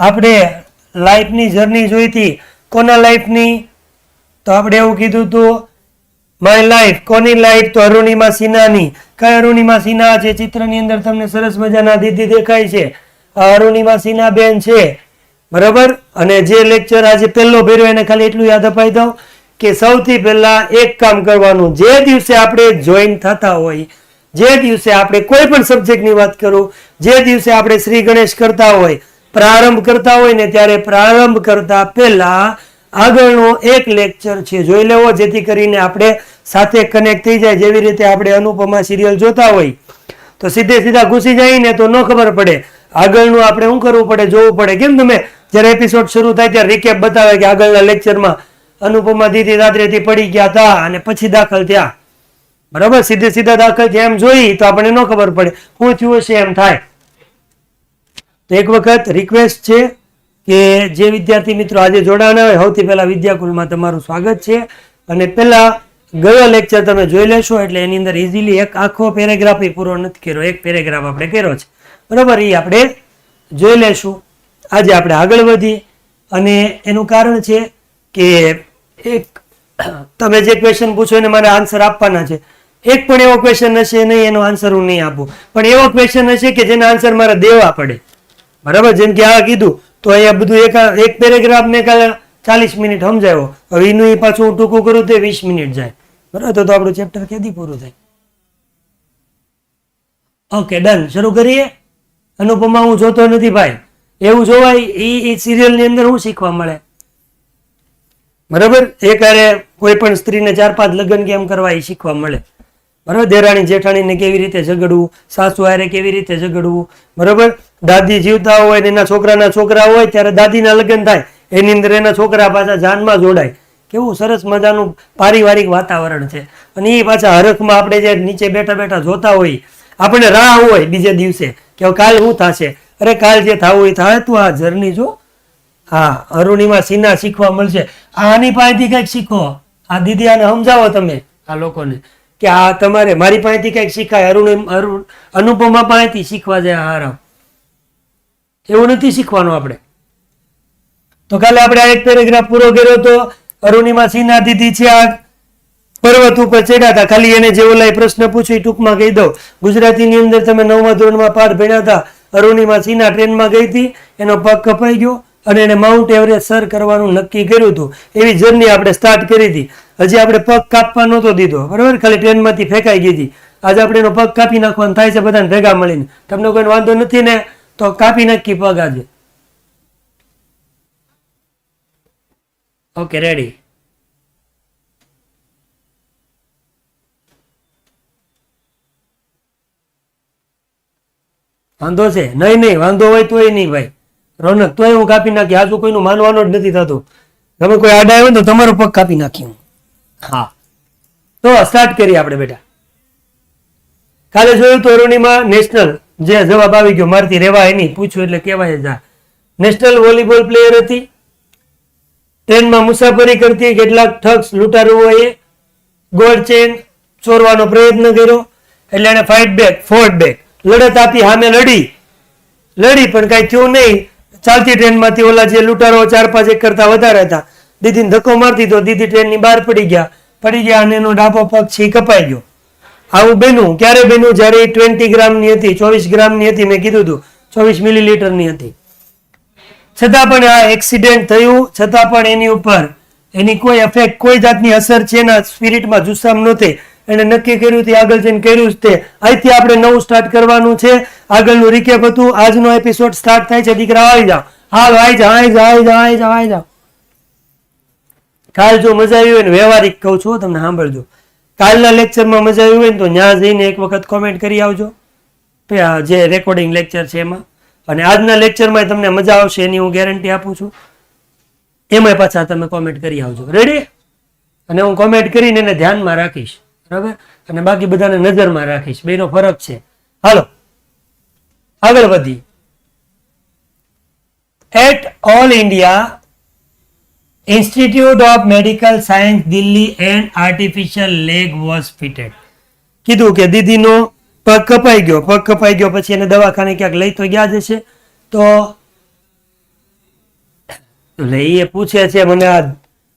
આપણે લાઈફની જર્ની જોઈ હતી. કોના લાઈફની? તો આપણે એવું કીધું હતું માય લાઈફ. કોની લાઈફ? તો અરુણિમા સિન્હાની. કઈ અરુણિમા સિન્હા છે? ચિત્રની અંદર તમને સરસ મજાના દીદી દેખાય છે, આ અરુણિમા સિન્હા બેન છે, બરાબર. અને જે લેક્ચર આજે પહેલો ભર્યો એને ખાલી એટલું યાદ અપાઈ દઉં કે સૌથી પહેલા એક કામ કરવાનું, જે દિવસે આપણે જોઈન થતા હોય, જે દિવસે આપણે કોઈ પણ સબ્જેક્ટની વાત કરું, જે દિવસે આપણે શ્રી ગણેશ કરતા હોય, પ્રારંભ કરતા હોય ને, ત્યારે પ્રારંભ કરતા પહેલા આગળનો એક લેક્ચર છે જોઈ લેવો, જેથી કરીને આપણે સાથે કનેક્ટ થઈ જાય. જેવી રીતે આપણે અનુપમા સિરિયલ જોતા હોય તો સીધા ઘૂસી જાય ને તો ન ખબર પડે. આગળનું આપણે શું કરવું પડે? જોવું પડે. કેમ તમે જ્યારે એપિસોડ શરૂ થાય ત્યારે રિકેપ બતાવે કે આગળના લેક્ચરમાં અનુપમા દીદી રાત્રેથી પડી ગયા હતા અને પછી દાખલ થયા, બરાબર. સીધા દાખલ થયા એમ જોઈ તો આપણને ન ખબર પડે, શું થયું હશે એમ થાય. તો એક વખત રિક્વેસ્ટ છે કે જે વિદ્યાર્થી મિત્રો આજે જોડાણા હોય, સૌથી પહેલા વિદ્યાકુલમાં તમારું સ્વાગત છે. અને પહેલા ગયો લેક્ચર તમે જોઈ લેશો એટલે એની અંદર ઇઝીલી એક આખો પેરેગ્રાફ પૂરો નથી કર્યો, એક પેરેગ્રાફ આપણે કર્યો છે, બરાબર. એ આપણે જોઈ લેશું. આજે આપણે આગળ વધી અને એનું કારણ છે કે એક તમે જે ક્વેશ્ચન પૂછો એને મારે આન્સર આપવાના છે. એક પણ એવો ક્વેશ્ચન હશે નહીં એનો આન્સર હું નહીં આપું, પણ એવો ક્વેશ્ચન હશે કે જેના આન્સર મારે દેવા પડે, બરાબર. જેમ કે આ કીધું તો અહીંયા બધું એક પેરેગ્રાફ ને કાલે 40 મિનિટ સમજાયો, હવે એનું પાછું હું ટૂંકું કરું તો 20 મિનિટ જાય, બરાબર. તો આપણું ચેપ્ટર ક્યાંથી પૂરું થાય? Okay, done. શરૂ કરીએ. અનુપમા હું જોતો નથી ભાઈ, એવું જોવાય. એ સિરિયલ ની અંદર શું શીખવા મળે, બરાબર. એક હારે કોઈ પણ સ્ત્રીને 4-5 લગ્ન કેમ કરવા એ શીખવા મળે, બરાબર. દેરાણી જેઠાણીને કેવી રીતે ઝઘડવું, સાસુ હારે કેવી રીતે ઝઘડવું, બરાબર. દાદી જીવતા હોય ને એના છોકરાના છોકરા હોય ત્યારે દાદીના લગ્ન થાય, એની અંદર એના છોકરા પાછા જાનમાં જોડાય. કેવું સરસ મજાનું પારિવારિક વાતાવરણ છે. અને એ પાછા હરખમાં આપણે જે નીચે બેઠા જોતા હોય, આપણે રાહ હોય બીજે દિવસે કે કાલ શું થશે. અરે કાલ જે થવું એ થાય. તું આ જર્ની જો, હા, અરુણિમા સિન્હા શીખવા મળશે. આની પાસેથી કંઈક શીખો. આ દીદી આને સમજાવો તમે આ લોકોને કે આ તમારે મારી પાસેથી કંઈક શીખાય, અનુપમા પાસેથી શીખવા જાય. હારા, એવું નથી શીખવાનું આપણે. તો કાલે આપણે આ એક પેરેગ્રાફ પૂરો કર્યો તો અરુણિમા સિન્હા દીદી છે, આ પર્વત ઉપર ચડ્યા હતા. ખાલી એને જે ઓલા પ્રશ્ન પૂછ્યો ટૂંકમાં કહી દઉં. ગુજરાતીની અંદર તમે 9મા ધોરણમાં પાઠ ભણ્યા હતા. અરુણિમા સિન્હા ટ્રેનમાં ગઈ હતી, એનો પગ કપાઈ ગયો અને એને માઉન્ટ એવરેસ્ટ સર કરવાનું નક્કી કર્યું હતું. એવી જર્ની આપણે સ્ટાર્ટ કરી હતી. હજી આપણે પગ કાપવા નહોતો દીધો, બરાબર. ખાલી ટ્રેનમાંથી ફેંકાઈ ગઈ હતી. આજે આપણે એનો પગ કાપી નાખવાનું થાય છે બધાને ભેગા મળીને. તમને કોઈ વાંધો નથી ને તો કાપી નાખી પગ આજે. Okay, ready. વાંધો છે? નહીં, વાંધો હોય તોય નહીં ભાઈ. રોનક તોય હું કાપી નાખી. આજુ કોઈનું માનવાનું જ નથી થતું. તમે કોઈ આડા આવ્યો ને તો તમારો પગ કાપી નાખ્યું. હા, તો સ્ટાર્ટ કરીએ આપણે બેટા. કાલે જોયું તો અરુણિમા નેશનલ જે જવાબ આવી ગયો મારથી રેવાય નહીં, પૂછ્યું એટલે કહેવાય જા. નેશનલ વોલીબોલ પ્લેયર હતી. ટ્રેનમાં મુસાફરી કરતી કેટલાક ઠગ્સ લૂંટારુઓએ ગોલ્ડ ચેન ચોરવાનો પ્રયત્ન કર્યો એટલે એને ફોર્ટ બેક લડત આપી. સામે લડી પણ કઈ થયું નહીં. ચાલતી ટ્રેનમાંથી ઓલા જે લૂંટારો 4-5 એક કરતા વધારે હતા, દીદીને ધક્કો મારતી તો દીદી ટ્રેનની બહાર પડી ગયા અને એનો ડાબો પગ છે કપાઈ ગયો. આવું બન્યું. ક્યારે બન્યું? જયારે 20 ગ્રામની હતી, 24 ગ્રામની હતી. મેં કીધું હતું 24 મિલીલીટરની હતી. છતાં પણ આ એક્સિડન્ટ થયું, છતાં પણ એની ઉપર એની કોઈ એફેક્ટ, કોઈ જાતની અસર છે એના સ્પિરિટમાં જુસ્સામ નહોતી. એને નક્કી કર્યું તે આગળ જઈને કર્યું જ તે. અહીંથી આપણે નવું સ્ટાર્ટ કરવાનું છે. આગળનું રિકેપ હતું. આજનો એપિસોડ સ્ટાર્ટ થાય છે. દીકરા આવી જાઓ, હાલ આવી જાઓ. કાલ જો મજા આવી હોય ને, વ્યવહારિક કહું છું તમને, સાંભળજો. કાલના લેક્ચરમાં મજા આવી હોય ને તો ત્યાં જઈને એક વખત કોમેન્ટ કરી આવજો, જે રેકોર્ડિંગ લેક્ચર છે એમાં. અને આજના લેક્ચરમાં તમને મજા આવશે એની હું ગેરંટી આપું છું. એમાં પાછા તમે કોમેન્ટ કરી આવજો. રેડી? અને હું કોમેન્ટ કરીને એને ધ્યાનમાં રાખીશ, બરાબર. અને બાકી બધાને નજરમાં રાખીશ. બેનો ફરક છે. હાલો આગળ વધી. At all India institute of medical science Delhi and artificial leg was fitted. કીધું કે દીદીનો પગ કપાઈ ગયો પછી એને દવાખાને ક્યાંક લઈ તો ગયા જ હશે. તો એટલે એ પૂછે છે મને આ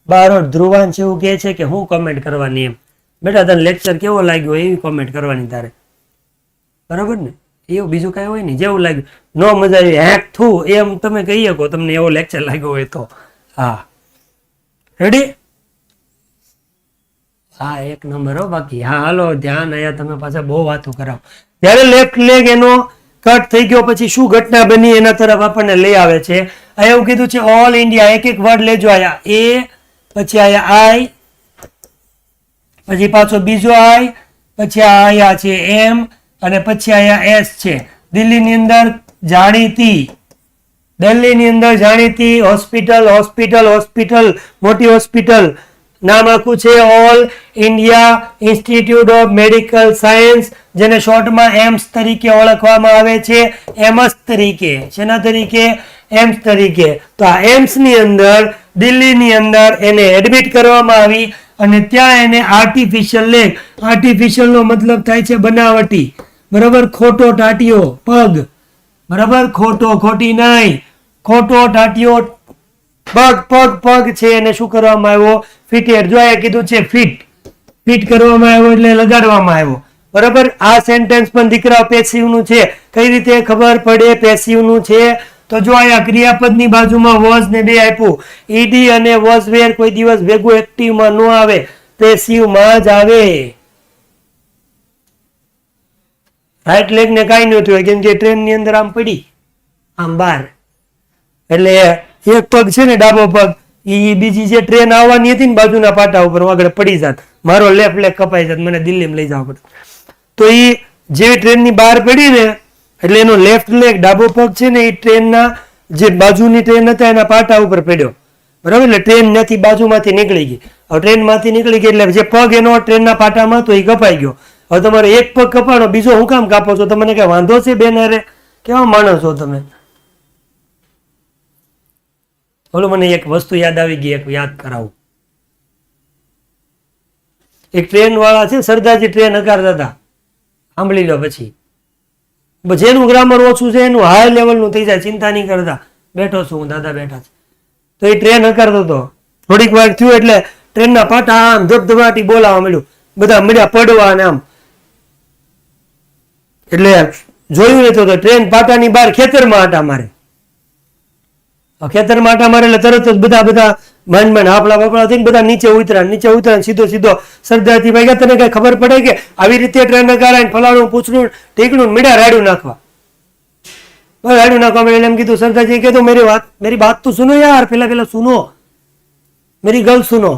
બારોટ ધ્રુવાંશ એવું કહે છે કે હું કોમેન્ટ કરવાની એમ. બેટા તને લેક્ચર કેવો લાગ્યો એવી કોમેન્ટ કરવાની તારે, બરાબર ને? એવું બીજું કાંઈ હોય નહીં. જેવું લાગ્યું ન મજા આવી હેક થું એમ તમે કહી શકો તમને એવો લેક્ચર લાગ્યો હોય તો. હા રેડી? હા એક નંબર હો બાકી. હા હાલો ધ્યાન અહીંયા તમે પાછા બહુ વાતો કરાવો. જ્યારે લેફ્ટ લેગ એનો કટ થઈ ગયો પછી શું ઘટના બની એના તરફ આપણને લઈ આવે છે. અહીંયા એવું કીધું છે ઓલ ઇન્ડિયા, એક એક વર્ડ લેજો. આયા એ, પછી આયા આઈ, પછી પાછો બીજો આઈ, પછી આયા છે એમ, અને પછી આયા એસ છે. દિલ્હીની અંદર જાણીતી, દિલ્હીની અંદર જાણીતી હોસ્પિટલ, હોસ્પિટલ, હોસ્પિટલ, મોટી હોસ્પિટલ, નામ આખું છે all India institute of medical science, જેને શોર્ટમાં એમ્સ તરીકે ઓળખવામાં આવે છે. એમસ તરીકે, શેના તરીકે? એમ્સ તરીકે. તો આ એમ્સ ની અંદર દિલ્હીની અંદર એને એડમિટ કરવામાં આવી અને ત્યાં એને આર્ટિફિશિયલ લેગ, આર્ટિફિશિયલ નો મતલબ થાય છે બનાવટી, બરાબર? ખોટો ટાટિયો પગ, બરાબર? ખોટો, ખોટી નહીં, ખોટો ટાટિયો પગ, પગ પગ છે એને શું કરવામાં આવ્યો? ફિટેડ. જો એ કીધું છે ફિટ, ફિટ કરવામાં આવ્યો એટલે લગાડવામાં આવ્યો, બરાબર? આ સેન્ટેન્સ પણ દીકરા પેસિવ નું છે. કઈ રીતે ખબર પડે પેસિવ નું છે? તો જો અહીંયા ક્રિયાપદની બાજુમાં વોઝ ને બે આપ્યું. ઈડી અને વોઝ વેર કોઈ દિવસ ભેગું એક્ટિવમાં ન આવે, પેસિવમાં જ આવે. રાઈટ લેગ ને કાંઈ નહોતું હોય કેમ કે ટ્રેન ની અંદર આમ પડી, આમ બહાર, એટલે એક પગ છે ને ડાબો પગ, એ બીજી જે ટ્રેન આવવાની હતી ને બાજુના પાટા ઉપર આગળ પડી જાત, મારો લેફ્ટ લેગ કપાઈ જાત, મને દિલ્હીમાં લઈ જવા પડે. તો એ જે ટ્રેન ની બહાર પડી ને એટલે એનો લેફ્ટ લેગ ડાબો પગ છે ને એ ટ્રેનના જે બાજુની ટ્રેન હતા એના પાટા ઉપર પડ્યો, બરાબર? એટલે ટ્રેન ત્યાંથી બાજુમાંથી નીકળી ગઈ. હવે ટ્રેન માંથી નીકળી ગઈ એટલે જે પગ એનો ટ્રેનના પાટામાં તો એ કપાઈ ગયો. હવે તમારે એક પગ કપાડો, બીજો હું કામ કાપો છો? તમને કઈ વાંધો છે બેન? અરે કેવા માણસ છો તમે? બોલો, મને એક વસ્તુ યાદ આવી ગઈ, એક યાદ કરાવું. એક ટ્રેન વાળા છે સરદારજી ટ્રેન હકારતા હતા, સાંભળી લો. પછી જેનું ગ્રામર ઓછું છે એનું હાઈ લેવલનું થઈ જાય, ચિંતા નહીં કરતા. બેઠો છું હું, દાદા બેઠા છે. તો એ ટ્રેન હકારતો હતો. થોડીક વાર થયું એટલે ટ્રેનના પાટા આમ ધબધબાટી બોલાવા મળ્યું, બધા મળ્યા પડવા અને આમ. એટલે જોયું ને તો ટ્રેન પાટાની બહાર ખેતરમાં આટા મારે. ખેતરમાં આટા મારે એટલે તરત જ બધા માંડ માંડ હાપલા બાપડા થઈને બધા નીચે ઉતર્યા સીધો સીધો સરદારથી ભાઈ તને કઈ ખબર પડે કે આવી રીતે ટ્રેન નકારાય, ફલાણું પૂછડું ટીકણું મીડા રાડું નાખવા, રાડું નાખવા મળે. એમ કીધું સરદારજી કીધું મેરી બાત તો સુનો યાર, પેલા સુનો, મેરી ગર્લ સુનો.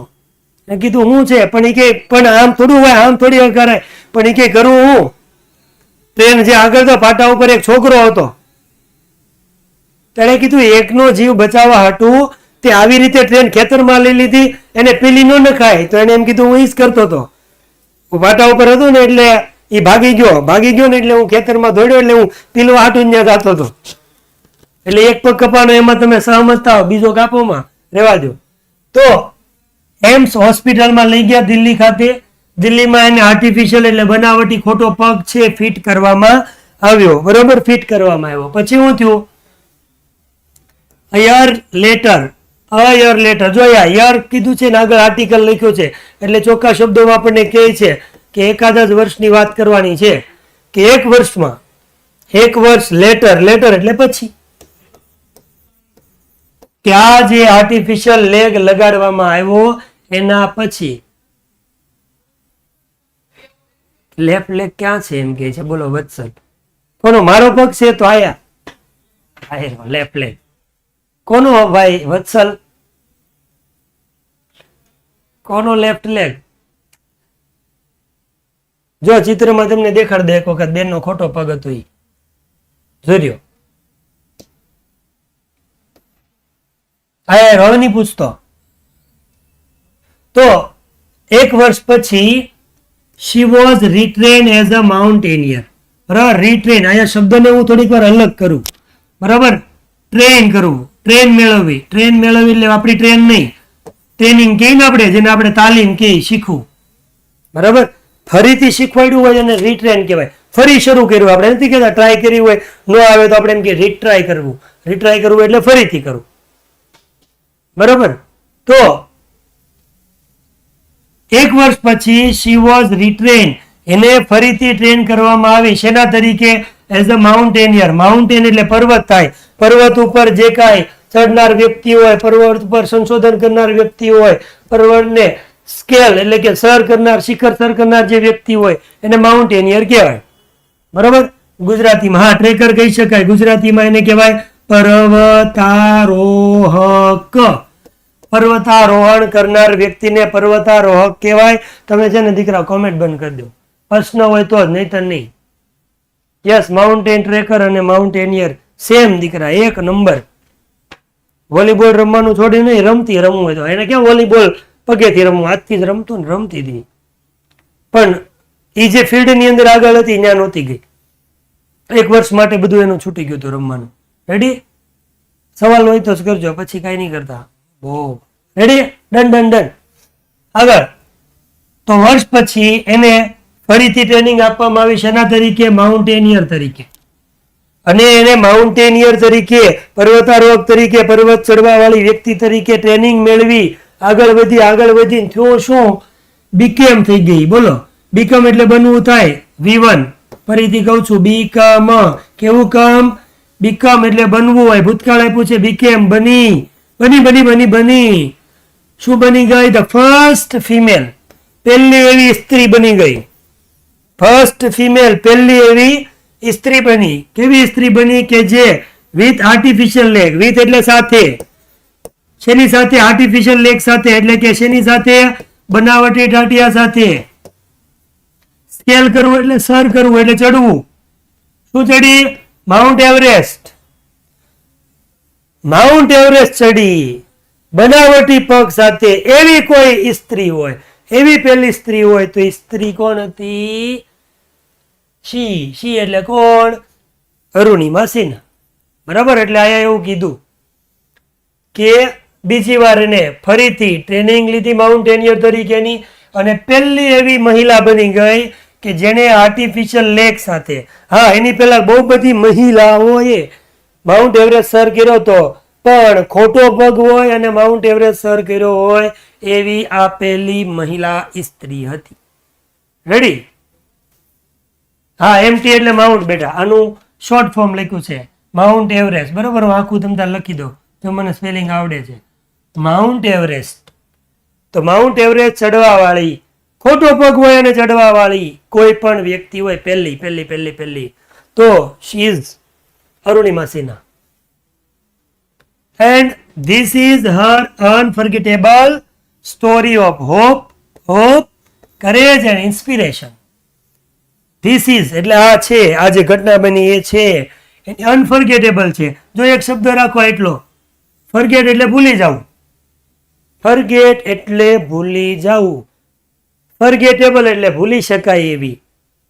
એ કીધું હું છે પણ એ કે પણ આમ થોડું હોય, આમ થોડી કરાય, પણ એ કે કરું હું. ટ્રેન જે આગળ તો પાટા ઉપર એક છોકરો હતો, તેણે કીધું એકનો જીવ બચાવવા હાટું તે આવી રીતે ટ્રેન ખેતરમાં લઈ લીધી, એને પેલી ન નખાય. તો એને એમ કીધું હું ઈ જ કરતો હતો, હું પાટા ઉપર હતો ને એટલે એ ભાગી ગયો ને એટલે હું ખેતરમાં દોડ્યો એટલે હું પીલું હાટું ત્યાં જતો હતો. એટલે એક પગ કપાનો એમાં તમે સહમત થાવ, બીજો કાપોમાં રેવા દો. તો એમ્સ હોસ્પિટલમાં લઈ ગયા દિલ્હી ખાતે. દિલ્હીમાં એને આર્ટિફિશિયલ એટલે બનાવટી ખોટો પગ છે ફિટ કરવામાં આવ્યો, બરોબર? ફિટ કરવામાં આવ્યો. પછી શું થયું? Year letter, year letter. જો યર કીધું છે ને આગળ આર્ટિકલ લખ્યો છે એટલે ચોખ્ખા શબ્દોમાં આપણને કહે છે કે એકાદ જ વર્ષની વાત કરવાની છે કે એક વર્ષમાં, એક વર્ષ લેટર, લેટર એટલે પછી કે આ જે આર્ટિફિશિયલ લેગ લગાડવામાં આવ્યો એના પછી. લેફ્ટ લેગ ક્યાં છે એમ કે છે, બોલો વત્સલ? કોનો? મારો પગ છે તો આયા લેફ્ટ લેગ. કોનો ભાઈ વત્સલ? કોનો લેફ્ટ લેગ? જો ચિત્રમાં તમને દેખાડ દે એક વખત બેનનો ખોટો પગ હતો ઈ જોર્યો. આયા હવે નહીં પૂછતો. તો એક વર્ષ પછી she was retrained as a mountaineer. બરાબર? રીટ્રેન, અહીંયા શબ્દને હું થોડીક વાર અલગ કરું, બરાબર? ટ્રેન કરવું, ટ્રેન મેળવવી. ટ્રેન મેળવવી એટલે આપણી ટ્રેન નહીં, ટ્રેનિંગ કહીએ ને આપણે, જેને આપણે તાલીમ કહીએ, શીખવું, બરાબર? ફરીથી શીખવાડ્યું હોય અને રીટ્રેન કહેવાય. ફરી શરૂ કર્યું, આપણે નથી કહેતા ટ્રાય કરી હોય ન આવે તો આપણે એમ કે રીટ્રાય કરવું. રીટ્રાય કરવું એટલે ફરીથી કરવું, બરોબર. તો 1 વર્ષ પછી શી વોઝ રિટ્રેન, એને ફરીથી ટ્રેન કરવામાં આવી શેના તરીકે? As a mountaineer. માઉન્ટેન એટલે પર્વત થાય. પર્વત ઉપર જે કાંઈ ચડનાર વ્યક્તિ હોય, પર્વત ઉપર સંશોધન કરનાર વ્યક્તિ હોય, પર્વતને સ્કેલ એટલે કે સર કરનાર, શિખર સર કરનાર જે વ્યક્તિ હોય એને માઉન્ટેનિયર કહેવાય. બરોબર. ગુજરાતીમાં હા ટ્રેકર કહી શકાય. ગુજરાતીમાં એને કહેવાય પર્વતારોહક. પર્વતારોહણ કરનાર વ્યક્તિને પર્વતારોહક કહેવાય. તમે છે ને દીકરા કોમેન્ટ બંધ કરી દો, પ્રશ્ન હોય તો જ, નહીતર નહીં. યસ, માઉન્ટેન ટ્રેકર અને માઉન્ટેનિયર સેમ દીકરા, એક નંબર. વોલીબોલ રમવાનું છોડી નહીં, રમતી રમવું હોય તો એને ક્યાં વોલીબોલ પગેથી રમવું, હાથથી જ રમતું ને, રમતી હતી. પણ એ જે ફિલ્ડની અંદર આગળ હતી ત્યાં નહોતી ગઈ. 1 વર્ષ માટે બધું એનું છૂટી ગયું હતું રમવાનું. રેડી? સવાલ હોય તો જ કરજો, પછી કાંઈ નહીં કરતા. બહુ રેડી? Done done done. આગળ. તો વર્ષ પછી એને ફરીથી ટ્રેનિંગ આપવામાં આવી શેના તરીકે? માઉન્ટેનિયર તરીકે. અને એને માઉન્ટેનિયર તરીકે, પર્વતારોહક તરીકે, પર્વત ચડવા વાળી વ્યક્તિ તરીકે ટ્રેનિંગ મેળવી, આગળ વધી થયો શું? બીકેમ થઈ ગઈ. બોલો, બીકમ એટલે બનવું થાય. V1 ફરીથી કહું છું, બીકમ. કેવું કામ? બીકમ એટલે બનવું હોય. ભૂતકાળ આપ્યું છે, બીકેમ બની. શું બની ગઈ? ધ ફર્સ્ટ ફિમેલ, પહેલી એવી સ્ત્રી બની ગઈ. ફર્સ્ટ ફિમેલ, પહેલી એવી સ્ત્રી બની. કેવી સ્ત્રી બની? કે જે વિથ આર્ટિફિશિયલ લેગ. વિથ એટલે સાથે. શેની સાથે? આર્ટિફિશિયલ લેગ સાથે. એટલે કે શેની સાથે? બનાવટી ટાટિયા સાથે. સ્કેલ કરવું એટલે સર કરવું એટલે ચડવું. શું ચડી? Mount Everest. માઉન્ટ એવરેસ્ટ ચડી બનાવટી પગ સાથે. એવી કોઈ સ્ત્રી હોય, એવી પહેલી સ્ત્રી હોય તો એ સ્ત્રી કોણ હતી? શી એટલે કોણ? અરુણિમા સિન્હા. બરાબર. એટલે અહીંયા એવું કીધું કે બીજી વાર એને ફરીથી ટ્રેનિંગ લીધી માઉન્ટેનિયર તરીકેની, અને પહેલી એવી મહિલા બની ગઈ કે જેને આર્ટિફિશિયલ લેગ સાથે. હા, એની પહેલા બહુ બધી મહિલાઓએ માઉન્ટ એવરેસ્ટ સર કર્યો તો, પણ ખોટો પગ હોય અને માઉન્ટ એવરેસ્ટ સર કર્યો હોય એવી આ પહેલી મહિલા સ્ત્રી હતી. રેડી? હા, એમટી એટલે માઉન્ટ બેટા. આનું શોર્ટ ફોર્મ લખ્યું છે માઉન્ટ એવરેસ્ટ. બરોબર. હું આખું તમને લખી દઉં તો મને સ્પેલિંગ આવડે છે. Mount Everest. તો માઉન્ટ એવરેસ્ટ ચડવા વાળી, ખોટો પગ હોય અને ચડવા વાળી કોઈ પણ વ્યક્તિ હોય પહેલી તો she is Arunima Sinha. And this is her unforgettable story of hope, courage and inspiration. This is એટલે આ છે, આ જે ઘટના બની એ છે, અનફર્ગેટેબલ છે. જો એક શબ્દ રાખો એટલો, ફર્ગેટ એટલે ભૂલી જવું. ફર્ગેટ એટલે ભૂલી જવું. ફર્ગેટેબલ એટલે ભૂલી શકાય એવી.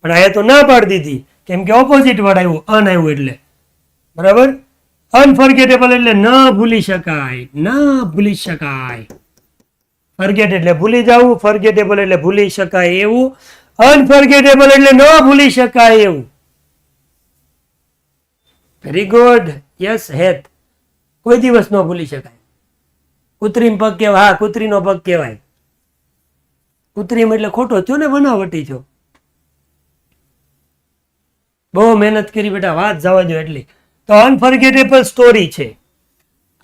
પણ આ તો ના પાડી દીધી, કેમ કે ઓપોઝિટ વર્ડ આવ્યું, અન આવ્યું એટલે. બરાબર. અનફર્ગેટેબલ એટલે ન ભૂલી શકાય. ફર્ગેટ એટલે ભૂલી જવું, ફર્ગેટેબલ એટલે ભૂલી શકાય એવું, અનફર્ગેટેબલ એટલે ન ભૂલી શકાય એવું. Very good. યસ હેત. કોઈ દિવસ ન ભૂલી શકાય. કૃત્રિમ પગ કહેવાય. હા, કૃત્રિનો પગ કહેવાય. કૃત્રિમ એટલે ખોટો થયો ને, બનાવટી થયો. બહુ મહેનત કરી બેટા, વાત જવા દો એટલી. તો અનફર્ગેટેબલ સ્ટોરી છે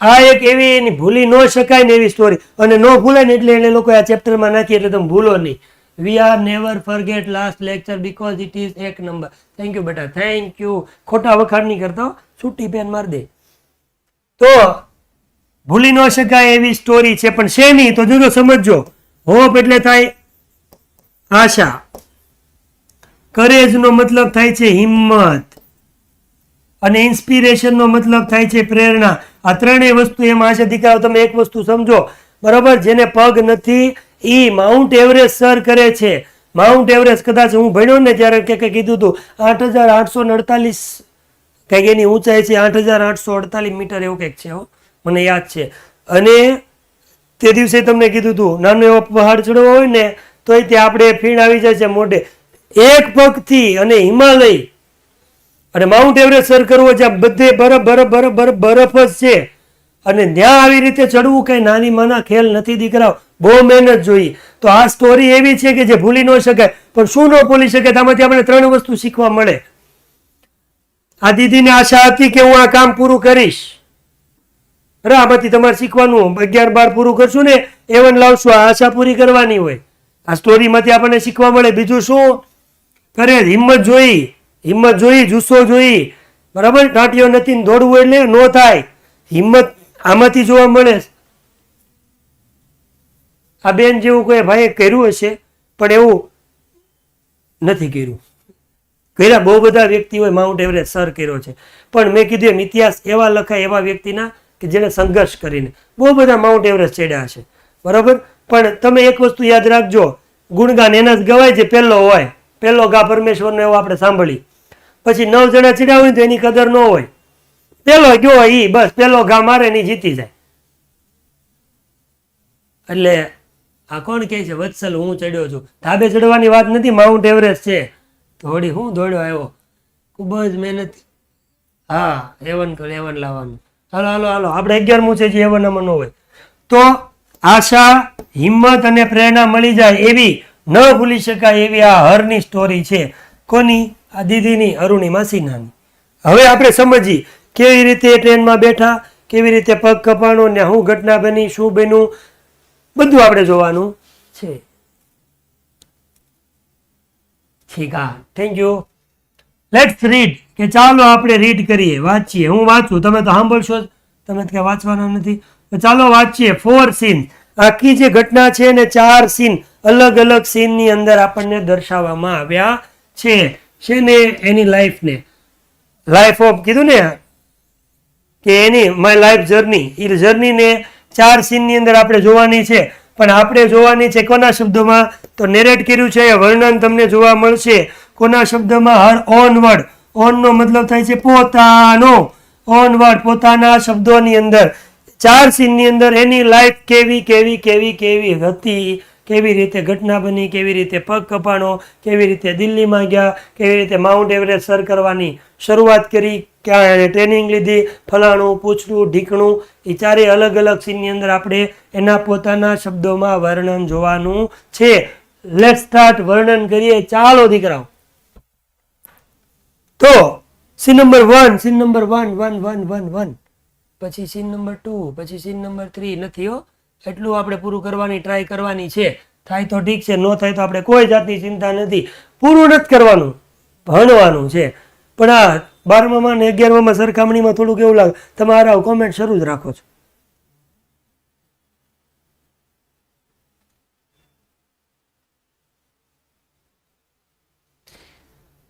આ. એક એવી ભૂલી ન શકાય ને એવી સ્ટોરી, અને ન ભૂલાય ને એટલે એને લોકો આ ચેપ્ટરમાં નાખી એટલે તમે ભૂલો નહીં. We are never forget last lecture because it is એક નંબર. થેન્ક યુ બેટા, થેન્ક યુ. ખોટા વખાણ નહીં કરતો, છૂટી પેન માર દે. તો ભૂલી ન શકાય એવી સ્ટોરી છે, પણ છે નહીં. તો જો સમજો, હોપ એટલે થાય આશા, કરેજ નો મતલબ થાય છે હિંમત, અને ઇન્સ્પિરેશન નો મતલબ થાય છે પ્રેરણા. આ ત્રણેય વસ્તુ એમાં છે. દીકરાઓ તમે એક વસ્તુ સમજો, બરોબર. જેને પગ નથી ઈ માઉન્ટ એવરેસ્ટ સર કરે છે. માઉન્ટ એવરેસ્ટ કદાચ હું ભણ્યો ને ત્યારે કીધું હતું 8,848 કંઈક એની ઊંચાઈ છે, 8,848 મીટર એવું કંઈક છે, મને યાદ છે. અને તે દિવસે તમને કીધું હતું નાનો એવો પહાડ ચડવો હોય ને તોય ત્યાં આપણે ફીણ આવી જાય છે મોઢે. એક પગથી અને હિમાલય અને માઉન્ટ એવરેસ્ટ સર કરવો, જ્યાં બધે બરફ જ છે, અને ત્યાં આવી રીતે ચડવું કઈ નાની માના ખેલ નથી દીકરાઓ, બહુ મહેનત જોઈએ. તો આ સ્ટોરી એવી છે કે જે ભૂલી ન શકાય. પણ શું ન ભૂલી શકે, આમાંથી આપણે 3 વસ્તુ શીખવા મળે. આ દીદીને આશા હતી કે હું આ કામ પૂરું કરીશ, બરાબર, આમાંથી તમારે શીખવાનું. 11-12 પૂરું કરશું ને A1 લાવશું, આ આશા પૂરી કરવાની હોય. આ સ્ટોરીમાંથી આપણને શીખવા મળે. બીજું શું કરે, હિંમત જોઈ, જુસ્સો જોઈ, બરાબર. ટાંટીઓ નથી દોડવું એટલે ન થાય. હિંમત આમાંથી જોવા મળે. આ બેન જેવું કોઈ ભાઈએ કર્યું હશે પણ એવું નથી કર્યું. કર્યા બહુ બધા વ્યક્તિ હોય, માઉન્ટ એવરેસ્ટ સર કર્યો છે, પણ મેં કીધું એમ ઇતિહાસ એવા લખાય એવા વ્યક્તિના કે જેને સંઘર્ષ કરીને બહુ બધા માઉન્ટ એવરેસ્ટ ચડ્યા હશે, બરાબર. પણ તમે એક વસ્તુ યાદ રાખજો, ગુણગાન એના જ ગવાય જે પહેલો હોય. પહેલો ગા પરમેશ્વરનો એવો આપણે સાંભળી, પછી 9 જણા ચડ્યા હોય તો એની કદર ન હોય. પેલો ગયો ઈ બસ પેલો ઘા મારે ની જીતી જાય. એટલે આ કોણ કહે છે વત્સલ હું ચડ્યો છું? ધાબે ચડવાની વાત નથી, માઉન્ટ એવરેસ્ટ છે. થોડી હું દોડ્યો આવ્યો, ખૂબ જ મહેનત. હા, A1 લાવવાનું. હાલો હાલો હાલો, આપણે 11મું છે જે A1 આમાં ન હોય. તો આશા, હિંમત અને પ્રેરણા મળી જાય એવી ન ભૂલી શકાય એવી આ હરની સ્ટોરી છે. કોની? આ દીદીની, અરુણિમા સિન્હાની. હવે આપણે સમજીએ કેવી રીતે ટ્રેનમાં બેઠા, કેવી રીતે પગ કપાણો ને શું ઘટના બની, શું બન્યું, બધું આપણે જોવાનું છે. ઠીક, હા, થેન્ક યુ. લેટ્સ રીડ, કે ચાલો આપણે રીડ કરીએ, વાંચીએ. હું વાંચું, તમે તો સાંભળશો જ, તમે તો કઈ વાંચવાના નથી. ચાલો વાંચીએ. 4 સીન, આખી જે ઘટના છે ને 4 સીન, અલગ અલગ સીનની અંદર આપણને દર્શાવવામાં આવ્યા છે. શેને? એની લાઈફને. લાઈફ ઓફ કીધું ને કે એની માય લાઈફ જર્ની, એ જર્નીને 4 સીનની અંદર આપણે જોવાની છે. પણ આપણે જોવાની છે કોના શબ્દોમાં? તો નેરેટ કર્યું છે, વર્ણન તમને જોવા મળશે કોના શબ્દમાં? હર ઓન વર્ડ. ઓન નો મતલબ થાય છે પોતાનો. ઓન વર્ડ, પોતાના શબ્દોની અંદર 4 સીનની અંદર એની લાઈફ કેવી કેવી કેવી કેવી હતી, કેવી રીતે ઘટના બની, કેવી રીતે પગ કપાણો, કેવી રીતે દિલ્હીમાં ગયા, કેવી રીતે માઉન્ટ એવરેસ્ટ સર કરવાની શરૂઆત કરી, ક્યાં ટ્રેનિંગ લીધી, ફલાણું પૂછડું ઢીકણું, એ 4 અલગ અલગ સીનની અંદર આપણે એના પોતાના શબ્દોમાં વર્ણન જોવાનું છે. લેટ્સ સ્ટાર્ટ, વર્ણન કરીએ. ચાલો દીકરાઓ. તો સીન નંબર 1, સીન નંબર 1, પછી સીન નંબર 2, પછી સીન નંબર 3 નથી હો, એટલું આપણે પૂરું કરવાની ટ્રાય કરવાની છે. થાય તો ઠીક છે, ન થાય તો આપણે કોઈ જાતની ચિંતા નથી, પૂરું નથી કરવાનું, ભણવાનું છે. પણ આ 12માં ને 11માં સરખામણીમાં થોડુંક એવું લાગે, તમારા કોમેન્ટ શરૂ જ રાખો છો.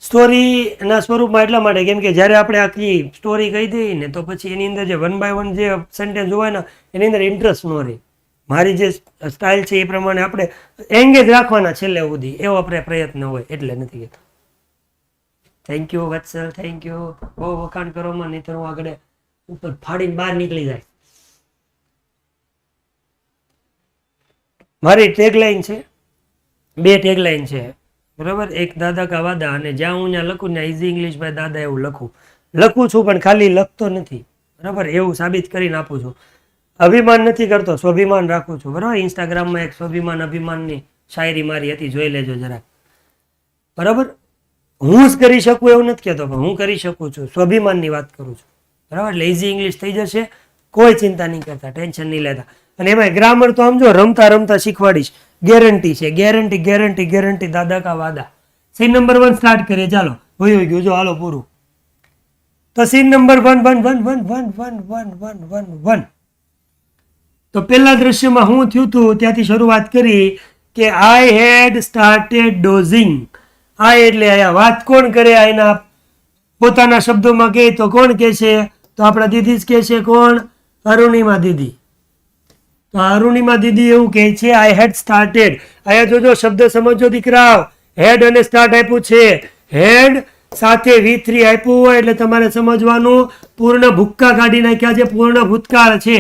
સ્ટોરીના સ્વરૂપમાં એટલા માટે કેમ કે જ્યારે આપણે આખી સ્ટોરી કહી દઈએ ને તો પછી એની અંદર જે 1 by 1 જે સેન્ટેન્સ હોય ને એની અંદર ઇન્ટરેસ્ટ ન રહે. મારી જે સ્ટાઇલ છે એ પ્રમાણે આપણે એંગેજ રાખવાના છેલ્લે સુધી, એવો આપણે પ્રયત્ન હોય એટલે નથી કહેતો. Thank you Vatsal, thank you. બહુ વખાણ કરો માં, નહીં તો હું આગળ ઉપર ફાડીને બહાર નીકળી જાય. મારી ટેગલાઇન છે, 2 ટેગલાઇન છે, બરાબર. એક દાદા કા વાદા, અને જ્યાં હું ત્યાં લખું ને ઇઝી ઇંગ્લિશ બાય દાદા એવું લખું છું, પણ ખાલી લખતો નથી, બરાબર. એવું સાબિત કરીને આપું છું. અભિમાન નથી કરતો, સ્વાભિમાન રાખું છું, બરાબર. ઇન્સ્ટાગ્રામમાં એક સ્વાભિમાન અભિમાનની શાયરી મારી હતી, જોઈ લેજો જરાક, બરાબર. હું જ કરી શકું એવું નથી કહેતો, પણ હું કરી શકું છું, સ્વાભિમાનની વાત કરું છું, બરાબર. એટલે ઇઝી ઇંગ્લિશ થઈ જશે, કોઈ ચિંતા નહીં કરતા, ટેન્શન નહીં લેતા. અને એમાં ગ્રામર તો સમજો રમતા રમતા શીખવાડીશ, ગેરંટી છે, ગેરંટી ગેરંટી ગેરંટી. દાદા કા વાદા. સીન નંબર 1 સ્ટાર્ટ કરીએ. ચાલો, હોય ગયું, જો હાલો પૂરું. તો સીન નંબર 1. તો પહેલા દ્રશ્યમાં હું થયું હતું ત્યાંથી શરૂઆત કરી કે આઈ હેડ સ્ટાર્ટેડ ડોઝિંગ. આઈ એટલે આયા વાત કોણ કરે? આઈના પોતાના શબ્દોમાં કહે તો કોણ કહે છે? તો આપણા દીદી જ કહે છે. કોણ? અરુણિમા દીદી. તો અરુણિમા દીદી એવું કહે છે આઈ હેડ સ્ટાર્ટેડ. આયા જોજો શબ્દ સમજો દીકરાઓ, હેડ અને સ્ટાર્ટ આપ્યું છે. હેડ સાથે V3 આપ્યું હોય એટલે તમારે સમજવાનું પૂર્ણ ભૂક્કા કાઢી નાખ્યા છે, પૂર્ણ ભૂતકાળ છે,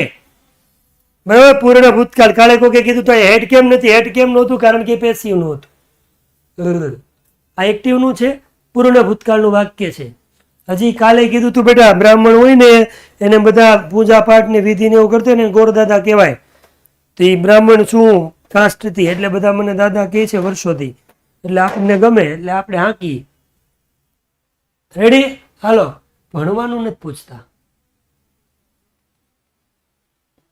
બરાબર. પૂર્ણ ભૂતકાળ. કાલે કોકે કીધું તો હેડ કેમ નથી? હેડ કેમ નહોતું? કારણ કે પેસિવ નું હતું. આ એક્ટિવ નું છે, પૂર્ણ ભૂતકાળનું વાક્ય છે. હજી કાલે કીધું તું બેટા બ્રાહ્મણ હોય ને એને બધા પૂજા પાઠ ને વિધિ ને એવું કરતો ને ગોરદાદા કહેવાય. તો એ બ્રાહ્મણ શું કાસ્ટથી એટલે બધા મને દાદા કહે છે વર્ષોથી, એટલે આપણને ગમે એટલે આપણે હાંકી. રેડી? હાલો, ભણવાનું નથી પૂછતા.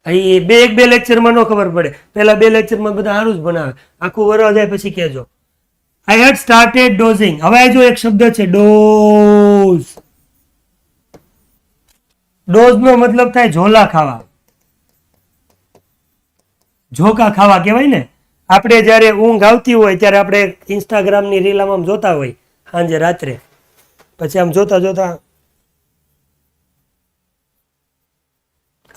અહીં બે લેક્ચરમાં ન ખબર પડે, પેલા 2 લેક્ચરમાં બધા સારું જ ભણાવે, આખું વરસ જાય પછી કહેજો. I had started dozing. હવે આ જો એક શબ્દ છે ડોઝ. ડોઝ નો મતલબ થાય ઝોલા ખાવા, ઝોકા ખાવા કહેવાય ને. આપણે જયારે ઊંઘ આવતી હોય ત્યારે આપણે ઇન્સ્ટાગ્રામની રીલ આમ જોતા હોય સાંજે રાત્રે, પછી આમ જોતા જોતા